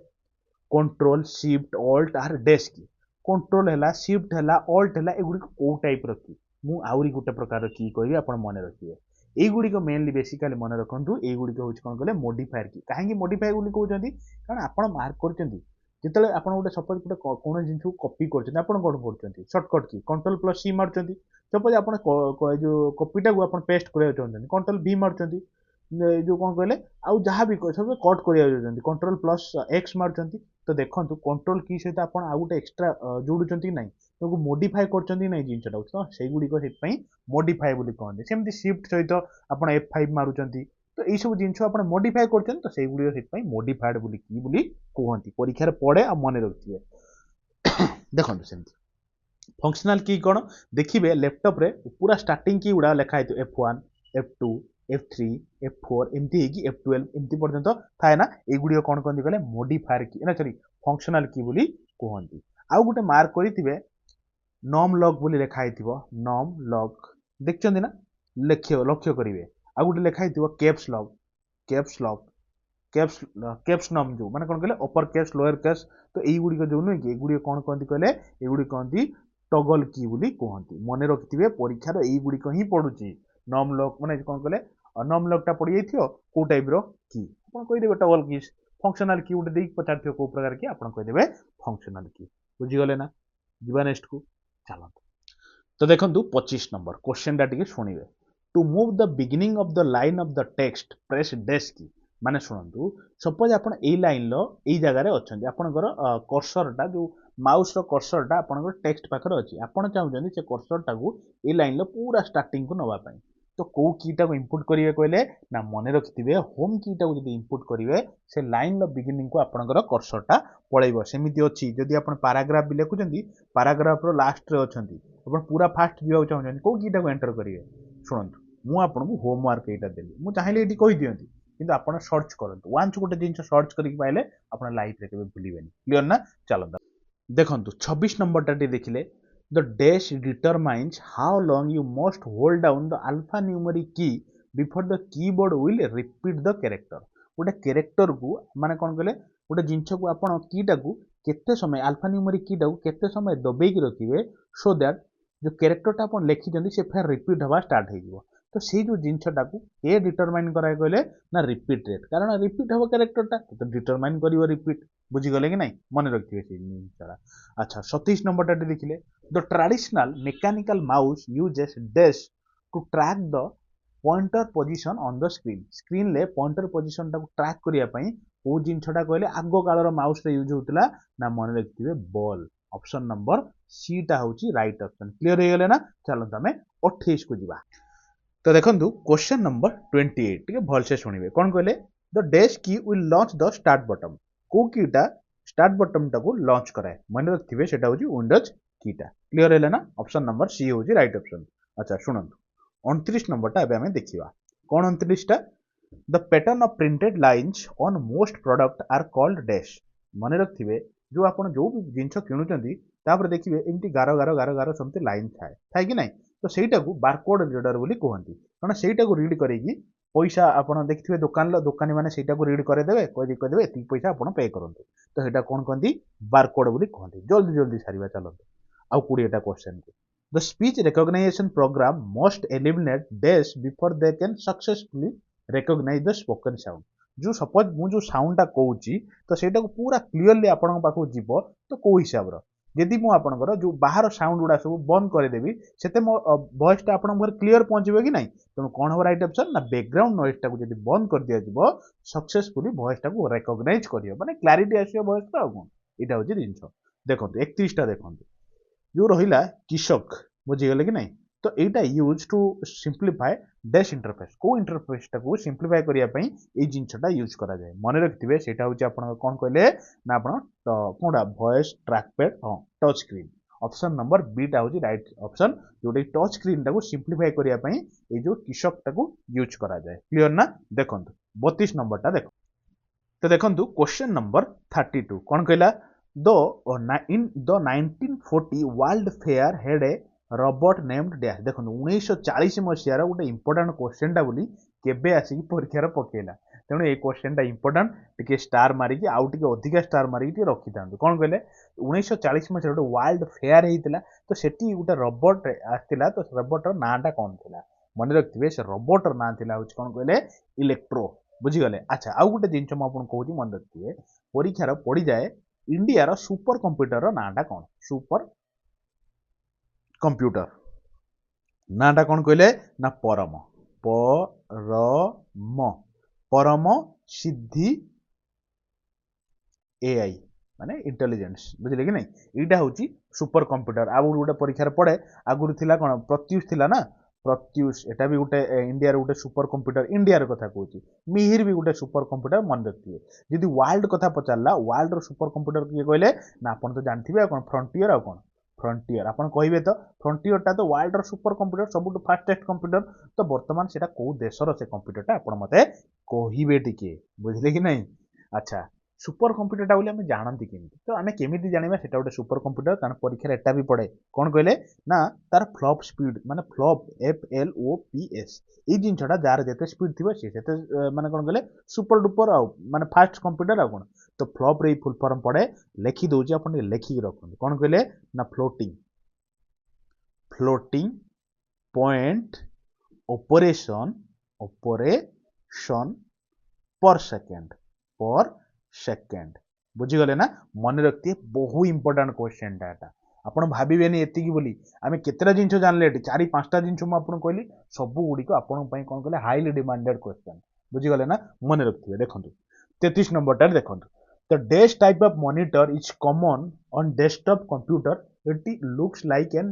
control shift alt R dash की कंट्रोल हैला शिफ्ट हैला ऑल्ट हैला एगुडी को टाइप रो की मु आउरी गोटे प्रकार की कहबी आपण मन रखिए एगुडी को मेनली बेसिकली मन रखंतु एगुडी को होछि कोन कहले मॉडिफायर की काहेकि मॉडिफायर बोली कहउचंदी कारण आपण मार्क करचंदी जितले आपण गोटे सपोज गोटे कोन जिंस को कॉपी करचंदी आपण कोन करचंदी शॉर्टकट की कंट्रोल प्लस सी मारचंदी सपोज आपण जो कॉपीटा को आपण पेस्ट करिया चाहचंदी कंट्रोल बी मारचंदी जो कौन कहले आउ जहाँ भी सब कट कर कंट्रोल प्लस एक्स मार्चंती तो देखो कंट्रोल की सहित आपण आउ गोटे एक्सट्रा जोड़ुचंती कि नहीं तो मॉडिफाई करचंती नहीं जिनसटा तो से गुडिक सेति मॉडिफाई बोली कहते सेमती शिफ्ट सहित आपण F5 मारुचंती तो यही सब जिनस आपण मॉडिफाई करचंती तो से गुडिक सेति मॉडिफाइड बोली की बोली कहंती परीक्षा रे पड़े आ मन रखिए देखो सेमती फंक्शनल की कौन देखिए लैपटॉप रे पूरा स्टार्टिंग की गुड़ा लिखा है F1 F2 F3 F4 एमती है F12 एमती पर्यंत थाए ना एगुड़ी कौन कहते कहले मॉडिफायर की ना सॉरी फंक्शनल की बोली कहती आउ गोटे मार्क करिथिबे नॉम लॉग बोली लिखा है नॉम लॉग देखछंदी ना लक्ष्य करिवे आउ गोटे लिखा है कैप्स लॉग कैप्स नॉम जो माने कौन कहले अपर केस लोअर केस तो एई गुडी जो नुह कि एगुडी कौन कहती कहले एगुडी कहती टगल की बोली कहती मन रखिथिबे परीक्षा रो एई गुडी को ही पडुची नॉम लॉग माने कौन कहले नॉम लॉग टा पड़ी जाइथियो को टाइप रो की आपण कहि देबे टगल की फंक्शनल की उडे देख पचारथियो को प्रकार की आपण कहि देबे फंक्शनल की बुझी गले ना जीवा नेक्स्ट को चलो तो देखंतु 25 नंबर क्वेश्चन टा टिके सुनिबे to move the beginning of the line of the text press dash key माने सुनंतु सपोज आपण एई लाइन लो एई जगह रे अछंती आपणकर कर्सर टा जो माउस रो कर्सर टा आपणकर टेक्स्ट पाखर अछि आपण चाहउजनी से कर्सर टा को एई लाइन लो पूरा स्टार्टिंग को नवा पई तो कौ कीटा को इनपुट करिवे कहले ना मन रखिथिबे होम कीटा को जदी इनपुट करिवे से लाइन लो बिगिनिंग को आपणकर कर्सरटा पळैबो सेमिति अछि जदी आपण पैराग्राफ भी लेखुचंदी पैराग्राफ रो लास्ट रे अछंती आपण पूरा फास्ट जीवा चाहउजनी कौ कीटा को एंटर करिवे सुनंतु मु आपन को होमवर्क एटा देली मु चाहिले एटी कहि दियंती किंतु आपण सर्च करंतु वांस गोटे जिंस सर्च करिक पाइले आपण लाइफ रे केबे भूलिबेनी क्लियर ना चलो देखंतु 26 नंबर टाटी देखिले the dash determines how long you must hold down the alphanumeric key before the keyboard will repeat the character गोटे कैरेक्टर को माने कोन कहले गोटे जिंस को आपण कीटा को केते समय alphanumeric कीटा को केते समय दबेई कि रखिबे सो दैट जो कैरेक्टर टा आपण लेखि जंदी से फेर रिपीट हवा स्टार्ट हे जिवो तो से जो जिनसटा को ए डिटरमाइन कराय कहले ना रिपीट रेट कारण रिपीट हबो कैरेक्टर टा तो डिटरमाइन करिवो रिपीट बुझी गले कि नहीं मन रखिबे से जिनसटा अच्छा 27 नंबर टा देखिले the traditional mechanical mouse uses dash to track the pointer position on the screen ले पॉइंटर पोजीशन टा को ट्रैक करिया पई ओ जिनसटा कहले आगो कालर माउस रे यूज होतला ना मन रखिबे बॉल ऑप्शन नंबर सी टा होची राइट ऑप्शन क्लियर हे गले ना चलो तमे 28 को जीवा तो देखंतु क्वेश्चन नंबर 28 टिके भल से सुनिबे कोन कहले द डैश की will launch the start button को कीटा स्टार्ट बटन टा को लॉन्च कराए मन रखिबे सेटा होची विंडोज कीटा क्लियर हेले ना ऑप्शन नंबर सी होची राइट ऑप्शन अच्छा सुनंतु 29 नंबर टा एबे हमें देखिबा कोन 29 टा the pattern of printed lines on most product are called dash मन रखिबे जो आपण जो भी जिंस किनुचंदी तापर देखिबे एमती गारो गारो गारो गारो समते लाइन थाए कि नहीं तो सेटा को बारकोड रीडर बोली कहंती कारण सेटा को रीड करेगी पैसा आपण देखिथिबे दुकानी माने सेटा को रीड करे देबे कहि देबे एती पैसा आपण पे करंतु तो सेटा कोन कहंती बारकोड बोली कहंती जल्दी जल्दी सारिबा चलंतु आउ 20टा क्वेश्चन को the speech recognition program must eliminate dash before they can successfully recognise the spoken sound जो सपोज मु जो साउंड टा कहूची तो सेटा को पूरा क्लियरली आपण पाखो जीवो तो को हिसाब रो जदि मु आपणकर जो बाहर साउंड गुड़ा सब बंद करदेवी से मो वॉइस टा आपन घर क्लियर पहुंचबो कि नहीं तेणु कौन हम राइट ऑप्शन ना बैकग्राउंड नॉइज टाको जदि बंद कर दिया जिवो सक्सेसफुली वॉइस टाको रिकॉग्नाइज करियो माने क्लैरिटी आसियो वॉइस रा कोन एटा होची जिंस देखंतु 31 टा देखंतु जो रहिला कृषक बुझीगले कि नहीं तो यहाँ यूज टू सिंप्लीफाए डैश इंटरफेस को इंटरफेस टाको सिंप्लीफाए करिया पई ए जिंसटा यूज करा जाए मन रखिथिबे सेटा होची आपण कोन कहले ना आपण कोडा वॉइस ट्रैकपैड हां touch screen option number B टा होची राइट ऑप्शन जोटे टच स्क्रीन टाको सिंप्लीफाई करिया पई ए जो कृषक टाको यूज करा जाए क्लियर ना देखंतु 32 नंबर टा देखो तो देखंतु क्वेश्चन नंबर 32 कोन कहला in the 1940 World Fair had a robot named Dash देखो 1940 मसीहार गोटे इंपोर्टाट क्वेश्चन टा बोली केबे आसिक परीक्षार पकेला तेणु ये क्वेश्चन टा इंपोर्टाट टिके स्टार मारिकी आउ टिके अधिका स्टार मारिकी रखी था कौन कहले 1940 मसीहार गोटे वर्ल्ड फेयर होता तो सेठी गोटे रोबोट आसला तो रोबोटर नाटा कौन था मन रखिए से रोबोटर ना था कौन कहले इलेक्ट्रो बुझीगले अच्छा आउ गोटे जिन मुझे कहूँ मन रखिए परीक्षार पड़ जाए इंडिया रो सुपर कंप्यूटर रो नाटा कौन सुपर कंप्यूटर नाटा कौन कहले ना परम परम सिद्धि एआई माने इंटेलिजेंस बुझिले कि नहीं एटा होची सुपर कंप्यूटर आ गोटे परीक्षा पड़े आगुरी थिला कोन प्रत्युष थिला ना प्रत्युष एटा भी गोटे इंडिया रो गोटे सुपर कंप्यूटर इंडिया रो कथा कहूची मिहिर भी गोटे सुपर कंप्यूटर मन रखिए जदि वर्ल्ड कथा पचारला वर्ल्ड रो सुपर कंप्यूटर किए कहले ना आपण तो जानथिबे कोन फ्रंटियर आ कोन फ्रंटियर आपण कहिबे तो फ्रंटियर टा तो वर्ल्ड रो सुपर कंप्यूटर सबुठ फास्टेस्ट कंप्यूटर तो वर्तमान सेटा को देशर से कंप्यूटर टा आपण मते कहिबे टिके बुझिले कि नहीं अच्छा सुपर कंप्यूटर बोली आम जानती केमी तो आम केमी जाना से गोटे सुपर कंप्यूटर कारण परीक्षा एटा भी पड़े कौन कहले ना तार फ्लॉप स्पीड माने फ्लॉप FLOPS ये जिनटा जार जिते स्पीड थी सी माने कौन कहले सुपर डुपर माने फास्ट कंप्यूटर कौन तो फ्लॉप रे फुल फॉर्म पड़े लिखी दौर आप लिखिक रखते कौन कहले ना फ्लोटिंग पॉइंट ऑपरेशन पर सेकेंड बुझीगले ना मन रखिए बहु इंपोर्टाट क्वेश्चन टा आपड़ भावे एति बोली आम केतटा जिन जानले 4-5टा जिन मुझे कहली सब गुड़िक आपण कौन कहले हाईली डिमांडेड क्वेश्चन बुझीगले ना मन रखिए देखो 33 नंबर टार देखो the desk type of monitor is common on desktop computer it looks like an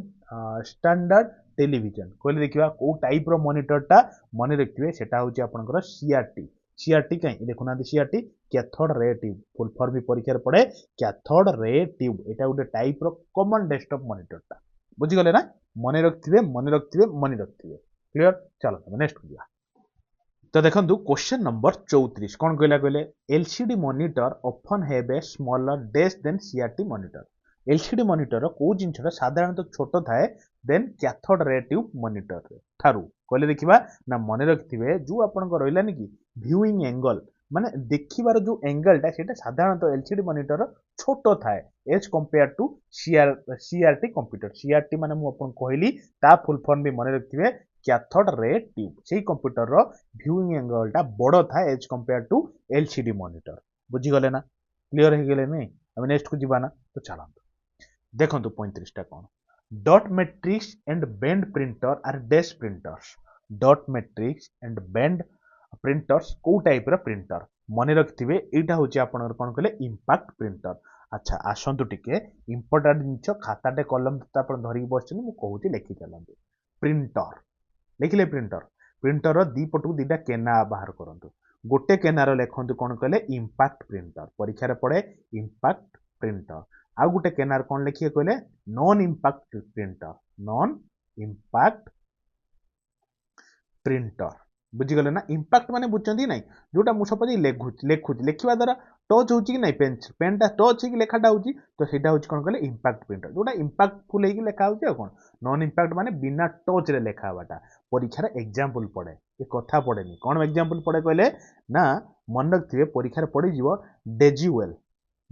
standard television कहले देखा कौ टाइप रो मॉनिटर टा मन रखिए सेटा होची आपनकर सीआरटी कहीं देखुना CRT cathode ray tube full form भी परीक्षा पड़े कैथोड रे ट्यूब एटा गोटे टाइप रो कॉमन डेस्कटॉप मॉनिटर टा बुझीगले ना मन रखिए क्लियर चलो नेक्स्ट दिया तो देखो क्वेश्चन नंबर 34 कौन कहला कहले LCD monitor often have a smaller desk than CRT monitor LCD monitor को जिनटा साधारणतः छोट थाए than cathode ray tube monitor ठारू कहले देखिबा ना मन रखिथिबे जो आपन को रहलानी कि व्यूइंग एंगल माने देखिबार जो एंगल टा सेटा साधारणतः एलसीडी मॉनिटर छोट थाए as compare to CRT computer CRT माने मु आपन कहली ता फुल फॉर्म भी मन रखिथिबे कैथोड रे ट्यूब से कंप्यूटर रो व्यूइंग एंगल टा बड़ था as compare to LCD monitor बुझीगले ना क्लियर हो गले नहीं हम नेक्स्ट को जीवा ना तो चलंतु देखंतु 35 टा कोन dot matrix and band printer are desk printers dot matrix and band printers को टाइप रो प्रिंटर मन रखिथिबे एटा होची आपन कोन कहले इंपैक्ट प्रिंटर अच्छा आसंतु टिके इंपोर्टेंट जिंस खाताटे कलम तो आपन धरि बसछन मु कहूची लिखि चलंतु प्रिंटर लिखिले प्रिंटर दी पटू दीटा केना बाहर करंतु गोटे केनार लेखंतु कोन कहले इंपैक्ट प्रिंटर परीक्षा पड़े इंपैक्ट प्रिंटर आ गोटे केनार कोन लिखिए कहले नॉन इंपैक्ट प्रिंटर बुझीगले ना इंपैक्ट माने बुझचंदी नहीं जोटा मु सपोज लेखुची द्वारा टच होची कि नहीं पेन टा टच होकी लेखाटा होची तो सेटा होची कोन कहले इंपैक्ट प्रिंटर जोटा इंपैक्टफुल हेकी लेखा होची आ कोन नॉन इंपैक्ट माने बिना टच रे लेखा बाटा परीक्षा रे एग्जांपल पड़े ए कथा पड़ेनी कोन एग्जांपल पड़े कहले ना मन रखिए परीक्षा रे पड़ी जीवो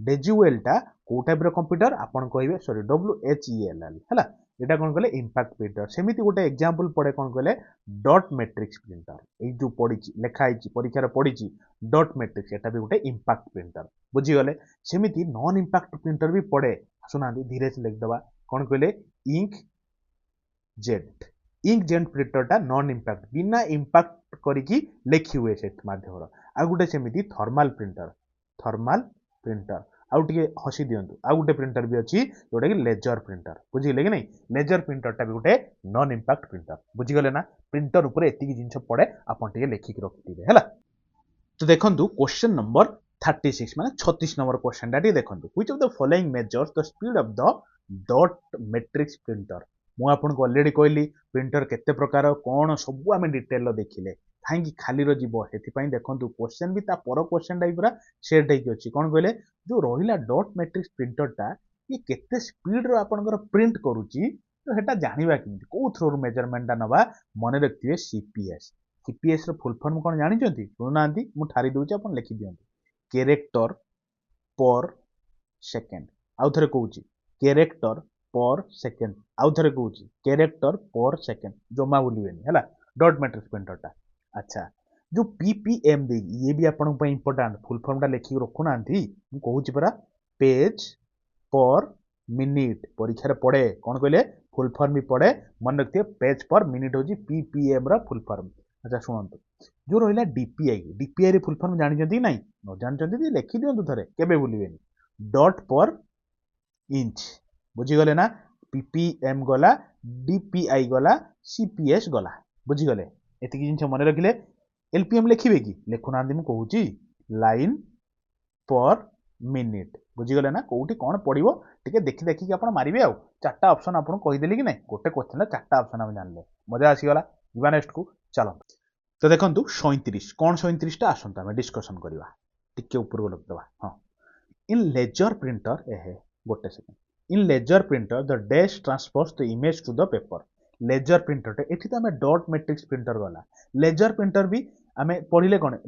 डेजिवेल टा को टाइप रो कंप्यूटर आपन कहिबे सॉरी WHELL हैला एटा कौन कहले इंपैक्ट प्रिंटर सेमिति गोटे एग्जांपल पड़े कौन कहले डॉट मैट्रिक्स प्रिंटर ए जो पड़ी लेखा है परीक्षा रे पड़ी डॉट मैट्रिक्स एटा भी गोटे इंपैक्ट प्रिंटर बुझी गले सेमिति नॉन इंपैक्ट प्रिंटर भी पड़े सुना धीरे से लिख दबा कौन कहले इंक जेट इंक जेट प्रिंटरटा नॉन इंपैक्ट बिना इंपैक्ट करिकी लेखि हुए से माध्यम आ गोटे सेमिति थर्मल प्रिंटर आउ टिके हसी दियंतु आ गोटे प्रिंटर भी अच्छी जोटा कि लेजर प्रिंटर बुझिले कि नहीं लेजर प्रिंटरटा भी गोटे नॉन इंपैक्ट प्रिंटर बुझीगले ना प्रिंटर ऊपर एतिकी जिंस पड़े आपन टिके लेखिक रखिथिबे हैला तो देखंतु क्वेश्चन नंबर 36 माने 36 नंबर क्वेश्चन डाटी देखंतु which of the following measures the speed of the dot matrix printer मु आपन को ऑलरेडी कहली प्रिंटर केते प्रकार कोन सब आमे डिटेल देखिले कहीं खाली जीव से देखो क्वेश्चन भी पर क्वेश्चन टाइप सेट होगी कौन कहले जो रहा डॉट मैट्रिक्स प्रिंटरटा ये केते स्पीड रो आपनकर प्रिंट करूची तो हेटा जानिबा किंती को थ्रू मेजरमेंट नबा मन रखिए सीपीएस रो फुल फॉर्म कौन जानिचंती सुनुनांती मु ठारी दउची आपन लिखि दियंतु कैरेक्टर पर सेकंड आउ थरे कहूची कैरेक्टर पर सेकंड आउ थरे कहूची कैरेक्टर पर सेकंड जमा भूलिबेनी हैला डॉट मैट्रिक्स प्रिंटरटा अच्छा जो पीपीएम दे ये भी आपन पे इंपोर्टेंट फुल फॉर्म टा लेखि रखु नांती मु कहूची परा पेज पर मिनिट परीक्षा रे पड़े कौन कहले फुल फॉर्म भी पड़े मन रखिए पेज पर मिनिट होची पीपीएम रा फुल फॉर्म अच्छा सुनंतु जो रहिला डीपीआई रे फुल फॉर्म जानि जंती नहीं न जानचंती ती लेखि दियंतु थरे केबे भूलिबेनी डॉट पर इंच बुझी गले ना पीपीएम गला डीपीआई गला सीपीएस गला बुझी गले एतिकी जिनस मन रखिले एलपीएम लिखिबे कि लिखुना मु कहूची लाइन पर मिनिट बुझीगले ना कौटी कौन पड़ो टे देखी देखिए आप मारे आउ चार्टा ऑप्शन आपको कहीदेली कि नहीं गोटे क्वेश्चन चार्टा ऑप्शन आम जानले मजा आसीगला जीवा नेक्स्ट को चलो तो देखो 37 कौन 37 आसता आम डिस्कसन करवा टिके ऊपर को लखदबा हाँ इन लेजर प्रिंटर ए गोटे second in laser printer the dash transfers the image to the paper laser printer एठी तो आम डॉट मैट्रिक्स प्रिंटर गला लेजर प्रिंटर भी आम पढ़ले कौन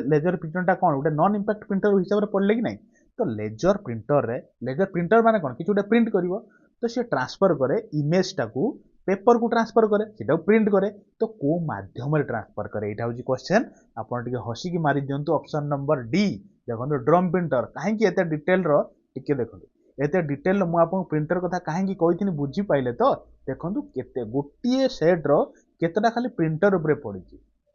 लेजर प्रिंटरटा कौन गोटे नॉन इंपैक्ट प्रिंटर हिसाब से पढ़ले कि नहीं तो लेजर प्रिंटर माने कौन किसी गोटे प्रिंट कर तो सी ट्रांसफर करे इमेज टाकू पेपर को ट्रांसफर करे सीटा प्रिंट करे तो को माध्यम ट्रांसफर करे यहाँ हूँ क्वेश्चन आपड़ टे हसिकी मारी दिंतु ऑप्शन नंबर डी देखो ड्रम प्रिंटर कहीं एत डिटेल टे देखो एत डिटेल मुझे प्रिंटर कथा कहीं कही बुझी पाइले तो देखो केते गोटे सेट्र केतटा खाली प्रिंटर उपर पड़ी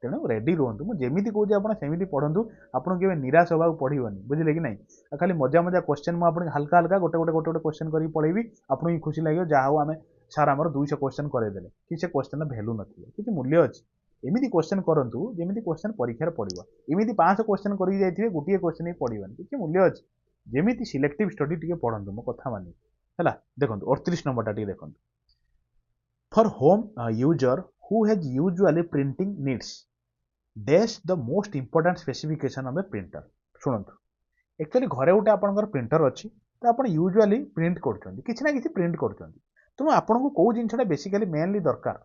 तेणु रेडी रुहतु मुझे कहूँ आप सेमती पढ़ु आपको केवे निराश होगा पढ़ोनी बुझे कि नहीं खाली मजा मजा क्वेश्चन मुझे हल्का हल्का गोटे गोटे गोटे गोटे क्वेश्चन करके पढ़ेबी आपको खुशी लगे जहाँ हूँ आम सार आम 200 क्वेश्चन करदेले कि से क्वेश्चन भैल्यू नथिले कि मूल्य अच्छी एमती क्वेश्चन करूँ जमी क्वेश्चन परीक्षा पड़ो एमती 500 क्वेश्चन कर गोटे क्वेश्चन ही पढ़वानी कि मूल्य अच्छी जमी सिलेक्टिव स्टडी टी पढ़ु मो कथा मानी है देखो 38 नंबर टी देखो for home user who has usually printing needs dash the most important specification of A printer शुणु एक्चुअली घरे गोटे आपंकर प्रिंटर अच्छी तो आप यूजुअली प्रिंट कर प्रिंट कर तेणु आपको कौ जिनसा बेसिकली मेनली दरकार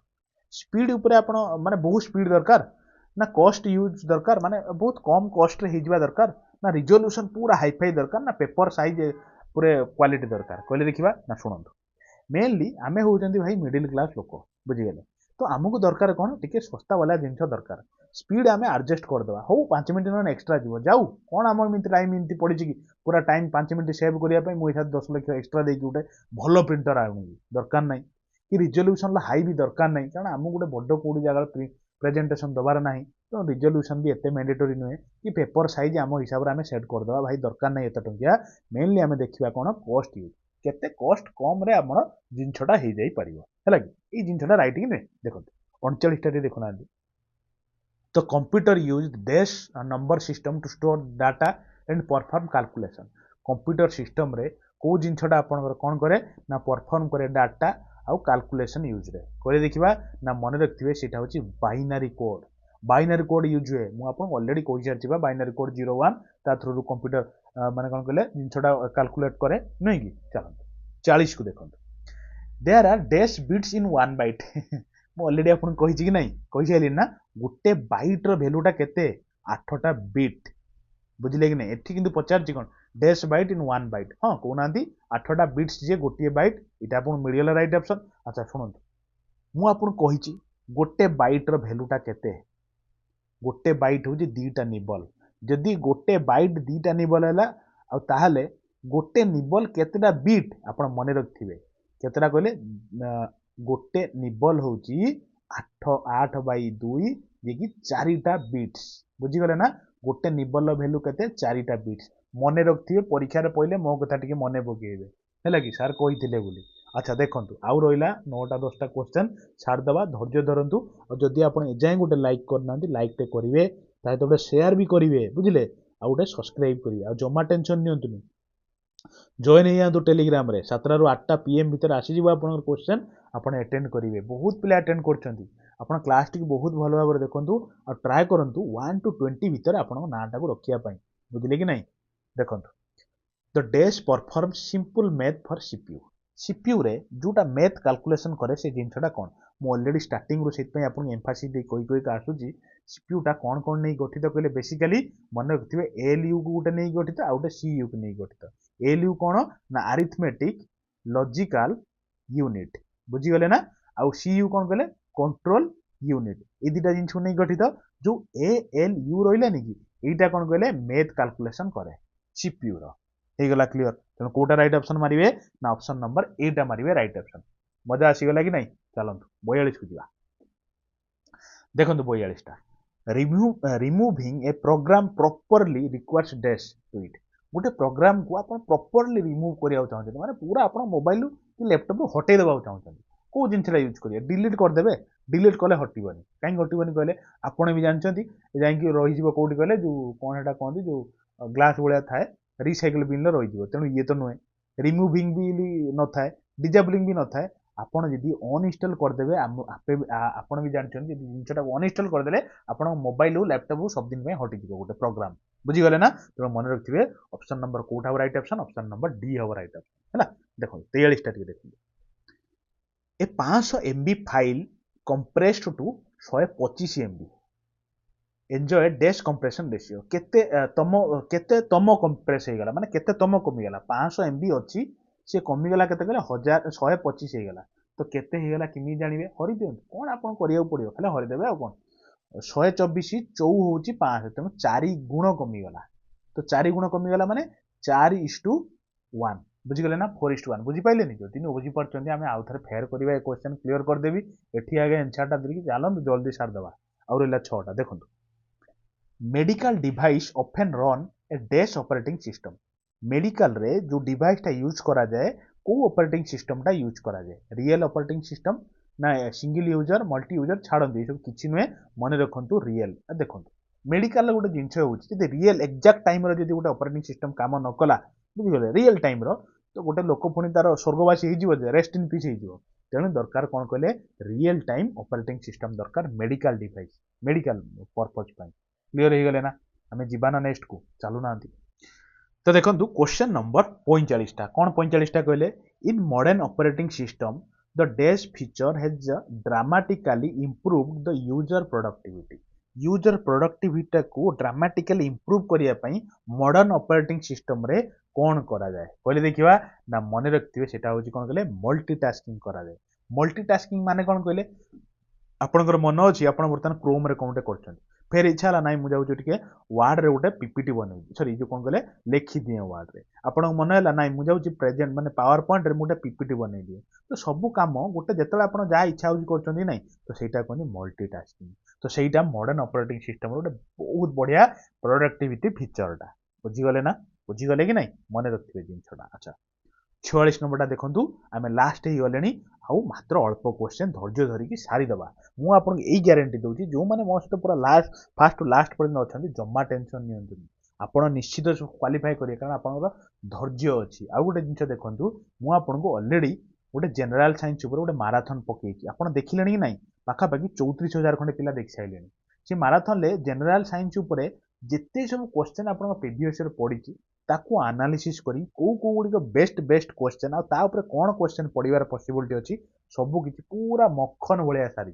स्पीड उपर आप माने बहुत स्पीड दरकार ना कॉस्ट यूज दरकार माने बहुत कम कॉस्ट रे होइजबा दरकार ना रिजोल्यूशन पूरा हाईफाई दरकार ना पेपर साइज पूरे क्वालिटी दरकार कहले देखिबा ना शुणु मेनली आमे होउचंदी भाई मिडिल क्लास लोक बुझीगले तो आमको दरकार कौन टिके सस्ता वाला जिनस दरकार स्पीड आम एडजस्ट करदे हो 5 मिनट ना एक्सट्रा जीव जाऊ कौन आम एमती टाइम एमती पड़ी कि पूरा टाइम 5 मिनट सेव करने मुझे 10 लाख एक्सट्रा देकी गोटे भल प्रिंटर आनी दरकार ना कि रिजोल्यूशन हाई भी दरकार ना कारण आम गोटे बड़ कौटी जगह प्रेजेंटेशन दबार ना तो रिजोल्यूशन भी एत मैंडेटरी नुहे कि पेपर साइज आम हिसाब से आम सेट करदे भाई दरकार ना एत टंकिया मेनली आम देखा कौन कॉस्ट यूज केते कॉस्ट कम रे आम जिनसटा हो जाई परिबो हैला कि ई जिनसटा राइट कि नहीं देखो 39 टा देखुना तो computer use dash number system to store data and perform calculation computer system रे को जिनसटा आपन कौन करे ना परफॉर्म करे डाटा आउ कैलकुलेशन यूज रे करे देखिबा ना मन रखिबे सेटा होची बाइनरी कोड यूज हुए मु आपन ऑलरेडी कहि सारचिबा बाइनरी कोड 01 ता थ्रू कंप्यूटर माने कौन कहले जिनसटा कैलकुलेट करे नहीं कि चलो 40 को देखो there are dash bits in 1 byte मु ऑलरेडी आपन कहि कि नहीं कहि साइलिन ना गोटे बाइट रो वैल्यूटा केते 8टा बिट बुझिले कि नहीं एठी किंतु पचार छी कोन dash byte in one byte हाँ कहना 8टा बिट्स जे गोटे बाइट इटा आपन मिलगला राइट ऑप्शन। अच्छा शुणନ୍ତୁ मु आपन कहिची गोटे बाइट रो वैल्यूटा केते गोटे बाइट हूँ दीटा निबल जदि गोटे बाइट दीटा निबल है आ ताहले गोटे निबल केतेटा बीट आपण मन रखिथे केतेटा कहले गोटे निबल हूँ 8/2 जे कि 4टा बीट्स बुझीगले ना गोटे निबल वैल्यू केते 4टा बीट्स मन रखिथे परीक्षा रे पहिले मो कथा टिके मन पकेइबे हैला कि सर कहिथिले बोली। अच्छा देखंतु आउ रहिला 9टा 10टा क्वेश्चन छाड़ दबा धैर्य धरंतु और जदि आपण एजाय गोटे लाइक करना लाइक टे करिवे ताहे तो शेयर भी करिवे बुझिले आ गोटे सब्सक्राइब करिवे आ जमा टेंशन नियंतुनी जॉइन हो टेलीग्राम रे 7 ରୁ 8टा पीएम भीतर आसी जीव आपन क्वेश्चन आपण अटेंड करिवे बहुत पिला अटेंड करछंती आपण क्लास टी बहुत भलो भाबरे देखंतु और ट्राई करंतु 1 टू 20 भीतर आपण नाटा को रखिया पई बुझिले कि नहीं देखंतु the dash perform simple math for CPU CPU रे जोटा मैथ कैलकुलेशन करे से जिनसटा कोन मो ऑलरेडी स्टार्टिंग रो सेत पई आपन एम्फासिस दे कोई कोई का आसुची सीपीयू टा कोन कोन नै गठित कहले बेसिकली मन रखथिबे एलयू को गोटे नै गठित आ गोटे सीयू को नै गठित एलयू कोन ना अरिथमेटिक लॉजिकल यूनिट बुझी गले ना आ सीयू कोन कहले कंट्रोल यूनिट ए दिटा जिंस नै गठित जो एलयू रहिला नि कि एटा कोन कहले मैथ कैलकुलेशन करे सीपीयू रो हे गला क्लियर तेणु कोटा राइट ऑप्शन मारिवे ना ऑप्शन नंबर एटा मारिवे राइट ऑप्शन मजा आसीगला कि नहीं चलंतु 42 को जीवा देखंतु 42 टा removing a program properly requires dash to it गोटे प्रोग्राम को आपण प्रॉपर्ली रिमूव करिया चाहते माने पूरा आपण मोबाइल कि लैपटॉप हटे देबा चाहते को जिनसला यूज करिया डिलीट कर देबे डिलीट कले हटिबनी काई हटिबनी कहले आपण भी जानचंती जाई कि रहि जीवो कोडी कहले जो कोन हेटा कहंदी जो ग्लास भलिया थाए रिसाइकल बिन रही तेणु ये तो नुहे रिमूविंग भी न थाए डिजेबलिंग भी न थाए आपण जदि अनइंस्टॉल करदेबे आपण भी जानछन जदि जिनसटा अनइंस्टॉल करदेले आपण मोबाइल लैपटॉप सब दिन में हटि जीवो गोटे प्रोग्राम बुझी गले ना तो मन रखिबे ऑप्शन नंबर कोठा right option option number D हबो राइट ऑप्शन हैला देखो 43 टा देखो a 500 MB file compressed to 125 MB enjoy dash compression ratio केते तम कंप्रेस हो गला माने केते तम कमी गला 500 एमबी अछि से कमी गला केते गला 125 हो गला तो केते हो गला किमी जानिबे हरि दियन कोन आपन करिया पड़ियो खाली हरि देबे आ कोन 124 चौ होची 5 तेणु 4 गुण कमी गला तो 4 गुण कमी गला माने 4:1 बुझी गले ना 4:1 बुझी पाइले नि जति न बुझी परचंदी हमें आउ थरे फेयर करिबा ए क्वेश्चन क्लियर कर देबी एठी आगे आंसर टा देबी चालन जल्दी सार दबा और इला 6 टा देखंतु मेडिकल डिवाइस ऑफन रन ए डैश ऑपरेटिंग सिस्टम मेडिकल रे जो डिवाइस टा यूज करा जाए को ऑपरेटिंग सिस्टम टा यूज करा जाए रियल ऑपरेटिंग सिस्टम ना सिंगल यूजर मल्टी यूजर छाड़ंदी सब किछि नुहे मन रखंतु रियल देखंतु मेडिकल गोटे जिनस होची जदि रियल एग्जैक्ट टाइम रो जदि गोटे ऑपरेटिंग सिस्टम काम न कला बुझि गले रियल टाइम रो तो गोटे लोक पुणी तार स्वर्गवासी हो जीवो रेस्ट इन पीस हो तेणु दरकार कौन कहले रियल टाइम ऑपरेटिंग सिस्टम दरकार मेडिकल डिवाइस मेडिकल पर्पज पाई क्लियर हो गले ना आम जीवाना नेक्स्ट को चलू ना तो देखो क्वेश्चन नंबर 45 टा कौन 45 टा कहले in modern operating system the dash feature has dramatically improved the user productivity को ड्रामेटिकली इंप्रूव करिया पई मॉडर्न ऑपरेटिंग सिस्टम रे कौन करा जाए कहले देखिबा ना मन रखथिबे सेटा होची कोन कहले मल्टीटास्किंग करा जाए मल्टीटास्किंग माने कोन कहले आपनकर मन अछि आपण बर्तन क्रोम रे कोनटे करछन फेर इच्छा ला नाइ मु जाउ टिके वर्ड रे गोटे पीपीटी बनै सॉरी जो कोन कहले लेखि दिए वर्ड रे आपण मन हैला नाइ मु जाउ प्रेजेंट माने पावर पॉइंट रे मोटे पीपीटी बनै दिए तो सब काम गोटे जेतले आपण जा इच्छा होजी करछन नै तो सेटा कोनी मल्टीटास्किंग तो सेटा मॉडर्न ऑपरेटिंग सिस्टम रो बहुत बढ़िया प्रोडक्टिविटी फीचर टा बुझी गले ना बुझी गले कि नै मन रखथिबे जिंसटा अच्छा 46 नंबरटा देखंतु आमे लास्ट ही गलेनी आउ मात्र अल्प क्वेश्चन धैर्य धरिकी सारी दबा मु आपन एई ग्यारंटी दउची जो माने मो सहित पूरा लास्ट फास्ट टू लास्ट पर्यंत अछंती जम्मा टेंशन नियंतुनी आपण निश्चित क्वालिफाई करिए कारण आपनकर धैर्य अछि आ गोटे जिंस देखंतु मु आपन को ऑलरेडी गोटे जनरल साइंस ऊपर गोटे मैराथन पकेकी आपण देखिलेनी कि नै पाखा पाखी 34000 खंडे पिला देख साइलेनी से मैराथन ले जनरल साइंस ऊपर जेते सब क्वेश्चन आपण प्रीवियस ईयर पढिची ताकू एनालिसिस करी को गुडी बेस्ट क्वेश्चन आ ता ऊपर कोन क्वेश्चन पढिबार पॉसिबिलिटी अछि सब किछि पूरा मक्खन भलिया सारी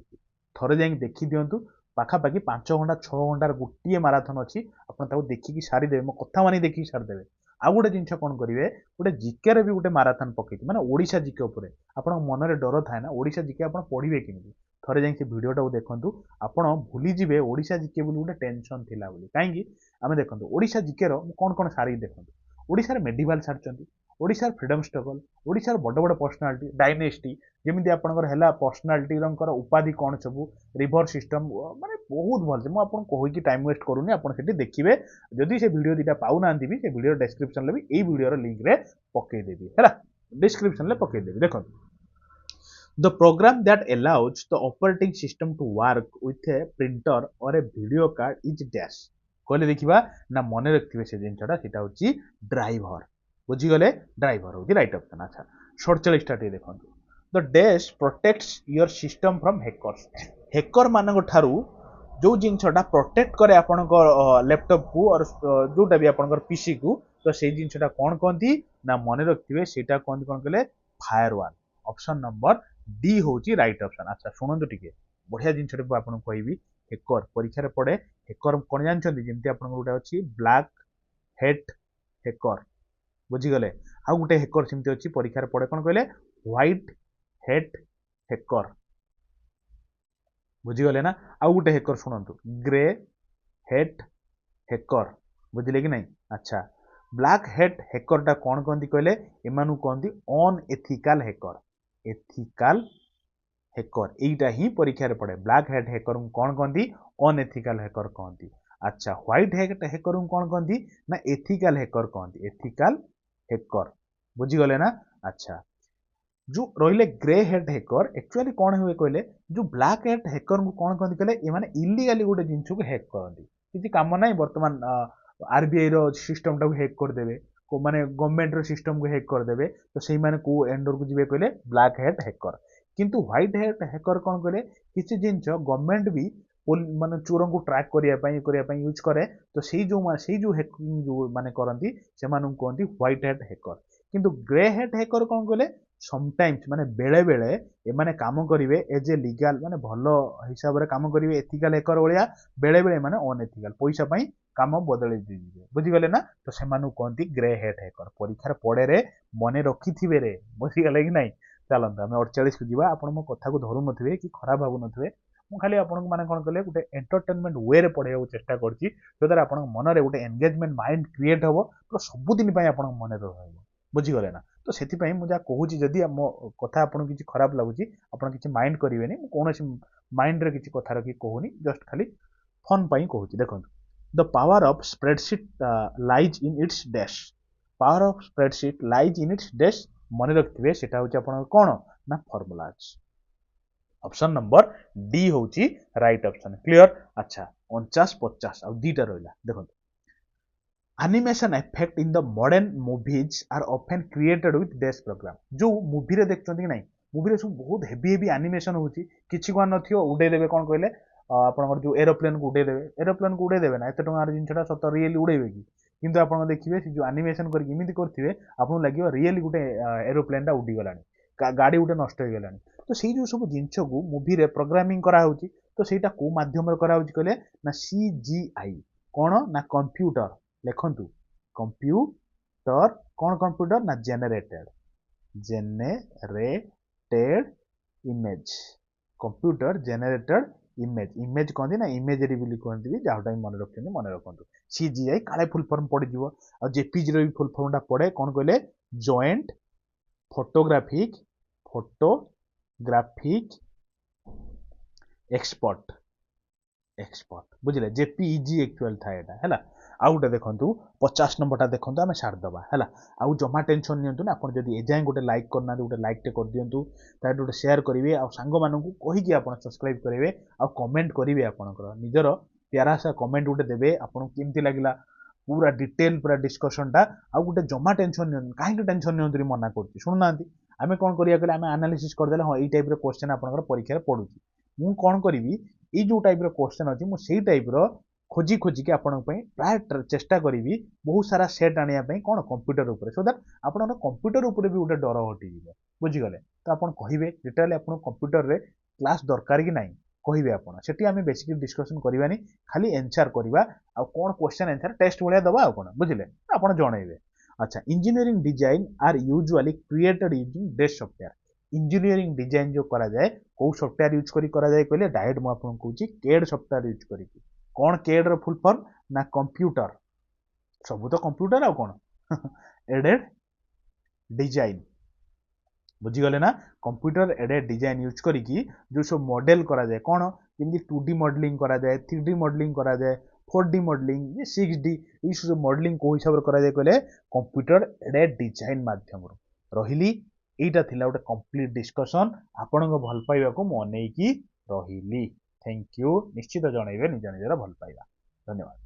थरे जाई देखि दियंतु पाखा पाखी 5 घंटा 6 घंटार गोटिए मैराथन अछि आपण ताकू देखि कि सारी देबे मो कथा मानी देखि सारी देबे ଆଉ गोटे जिनस कौन करेंगे गोटे जिके भी गोटे माराथन पकई माने ओडिशा जिके उपर आपण मनरे डर थाए ना ओडिशा जिके आप पढ़े केमी थरे जाई भिडटा देखु आपण भूलीजे ओडिशा जिके बोली गोटे टेंशन थिला बोली कहीं आम देखो ओडिशा जिके कौन कौन सारी देखो ओडिशा मेडिकल सारी ओडिशा फ्रीडम स्ट्रगल ओडिशा बड़ बड़ पर्सनालीटी डायनेस्टी जमी आपंकर है पर्सनालीटी उपाधि कौन सब रिवर सिस्टम माने बहुत भल से मुझे कहीकि टाइम वेस्ट करूनी आप देखिए जदि से वीडियो दुटा पाऊना भी से वीडियो डिस्क्रिप्शन भी यही वीडियो लिंक रे पकईदेवी है डिस्क्रिप्शन में पकईदेवी देखो the program that allows the operating system to work with a printer और a video card is dash कहले देखिबा ना मन रखिबे से जिनसटा सेटा होची ड्राइवर बुझीगले ड्राइवर होची राइट ऑप्शन अच्छा 47 टा देखो the dash protects your system from hackers hacker मानक ठारू जो जिनसटा प्रोटेक्ट करे आपन लैपटॉप को और जोटा भी आपन पीसी को तो से जिनसटा कौन कहती ना मन रखिबे सेटा कहती कौन कहले फायरवॉल ऑप्शन नंबर डी होची राइट ऑप्शन अच्छा शुणु टिके बढ़िया जिनसटा आपन कहबी हैकर परीक्षा पड़े हैकर कौन जानते जमी आप गोटे अच्छी ब्लैक हेट हैकर बुझीगले आउ गोटे हैकर सेमती अच्छी परीक्षा पड़े कौन कहले व्हाइट हेट हैकर बुझीगले ना आउ गोटे हैकर शुणु ग्रे हेट हैकर बुझिले कि नहीं अच्छा ब्लैक हेट हैकरटा कौन कहती कहले एमानु कहती अनएथिकल हैकर एथिकल हैकर यहीटा ही परीक्षा पड़े ब्लैक हेट हैकर कौन कहती अनएथिकल हैकर कहती अच्छा व्हाइट हेट हैकर कौन कहती ना एथिकल हैकर कहती एथिकल हैकर बुझीगले ना अच्छा जो रहिले ग्रे हेड हैकर एक्चुअली कौन हुए कहले जो ब्लैक हेड हैकर को कौन कहती कहले ये माने इलीगली गोटे जिनस को हैक करती किसी काम ना बर्तमान आरबीआई रो सिस्टम टा हैक करदेवे को माने गवर्नमेंट रो सिस्टम को हैक करदेवे तो से माने को एंडर को जिवे कहले ब्लैक हेड हैकर किंतु व्हाइट हेड हैकर कौन कहले किसी जिनस गवर्नमेंट भी माने चोरों को ट्रैक करने यूज करे तो से जो हैकिंग जो माने करती से कहती व्हाइट हेड हैकर किंतु ग्रे हेड हैकर कौन कहले समटाइम्स माने बेले बेले एमाने काम करिवे एज ए लीगल माने भलो हिसाब रे काम करिवे एथिकल हैकर भलिया बेले बेले माने अनएथिकल पैसा पई काम बदले दिजिवे बुझी गले ना तो सेमानु कहंती ग्रे हेड हैकर परीक्षा पड़े रे मने रखिथिबे रे बुझी गले कि नहीं चलंत हम 48 को जीवा आपण मो कथा को धरु नथिबे कि खराब भाबु नथिबे मु खाली आपण माने कोन कले गुटे एंटरटेनमेंट वे रे पढेया चेष्टा करछि जदर आपण मन रे गुटे एंगेजमेंट माइंड क्रिएट हबो तो सब दिन पई आपण मन रे रहबो बुझी गले ना तो से मुझे कहूँ जदि मो कथा आपको किसी खराब लगुच आप किसी माइंड करेंगे कौन माइंड रे किसी कथा रखी कहूनी जस्ट खाली फन पाई कहूँ देखो the power of spreadsheet lies in its dash power of spreadsheet lies in its dash मन रखिए सेटा हूँ आप कौन ना फॉर्मूलाज ऑप्शन नंबर डी हूँ राइट ऑप्शन क्लियर अच्छा 49-50 आ दीटा रहा देखो animation effect in the modern movies are often created with dash program जो मूवी रे देखते कि नहीं मूवी रे सब बहुत हेवी हेवी एनिमेशन होची किछि को नथियो उडे देबे कोन कहले आपन जो एरोप्लेन को उडे देबे ना एते टंगार जिनछटा सत रियली उडेबे कि किंतु आपन देखिबे से जो एनिमेशन करके इमिति करथिबे आपन लागियो रियली गुटे एरोप्लेन टा उडी गलानी गाड़ी गुटे नष्ट हो गलानी तो सेही जो सब जिनछ को मूवी रे प्रोग्रामिंग करा होची तो सेटा को माध्यम रे करा होची कहले ना सीजीआई कोन ना कंप्यूटर लिखंतु कंप्यूटर कौन कंप्यूटर ना generated image computer generated image कहते ना इमेजरी भी कहते भी जहाँ टाइम मन रखते मन रखु सीजीआई काले फुल फॉर्म पड़ जाव आ जेपीजी रो फुल फॉर्मटा पड़े कौन कहले जॉइंट फोटोग्राफिक एक्सपर्ट बुझे जेपीजी एक्चुअल था है आउ गोटे देखो 50 नंबरटा देखो आम सारदबा है आउ जमा टेंशन नियंतु ना आप जब एजाए गोटे लाइक करना गोटे लाइकटे कर दिंतु ताकि गोटे शेयर करेंगे आ सांग मानू कहीकि आप सब्सक्राइब करेंगे आ कमेंट करेंगे आपंकर निजर प्यारा सा कमेंट गोटे देवे आपको केमती लगला पूरा डिटेल पूरा डिस्कशनटा आउ गोटे जमा टेंशन नि कहीं टेंशन नियंतु मना कर शुणुना आम कौन करें आम एनालिसिस करदे हाँ यही टाइप क्वेश्चन आपंकर परीक्षा पड़ू मु कौन करी ये जो टाइप क्वेश्चन अच्छी मुझे टाइप खोजी खोजिकी आपण प्राय चेष्टा करी बहुत सारा सेट आने कौन कंप्यूटर उपर सो दैट आप कंप्यूटर उपर भी गोटे डर हटि बुझीगले तो आप कहे डिटेल आप कंप्यूटर रे क्लास दरकार कि नहीं कहे आपड़ से आम बेसिक डिस्कसन करवानी खाली एनसर करवा आ कौन क्वेश्चन एनसर टेस्ट भाया दबा आ कौन बुझे आप जनइबे अच्छा engineering design are usually created using dash software engineering design जो करा जाए को सॉफ्टवेयर यूज करी करा जाए कहले डायरेक्ट मु आपन कहूची केड सॉफ्टवेयर यूज करी कौन केड रो फुल फॉर्म ना कंप्यूटर सब तो कंप्यूटर आ कौन एडेड डिजाइन बुझीगले ना कंप्यूटर एडेड डिजाइन यूज करी जो सब मॉडल करा जाए कौन जमी 2D मॉडलिंग करा जाए 3D मॉडलिंग करा जाए 4D मॉडलिंग 6D ये सब मॉडलिंग को हिसाब करा जाए कहले कंप्यूटर एडेड डिजाइन माध्यम रही एटा थिला गोटे कंप्लीट डिस्कशन आपण भल पाइबा को मु अनेकी रही थैंक यू निश्चित जनइबे निज निजर भल पाइबा धन्यवाद।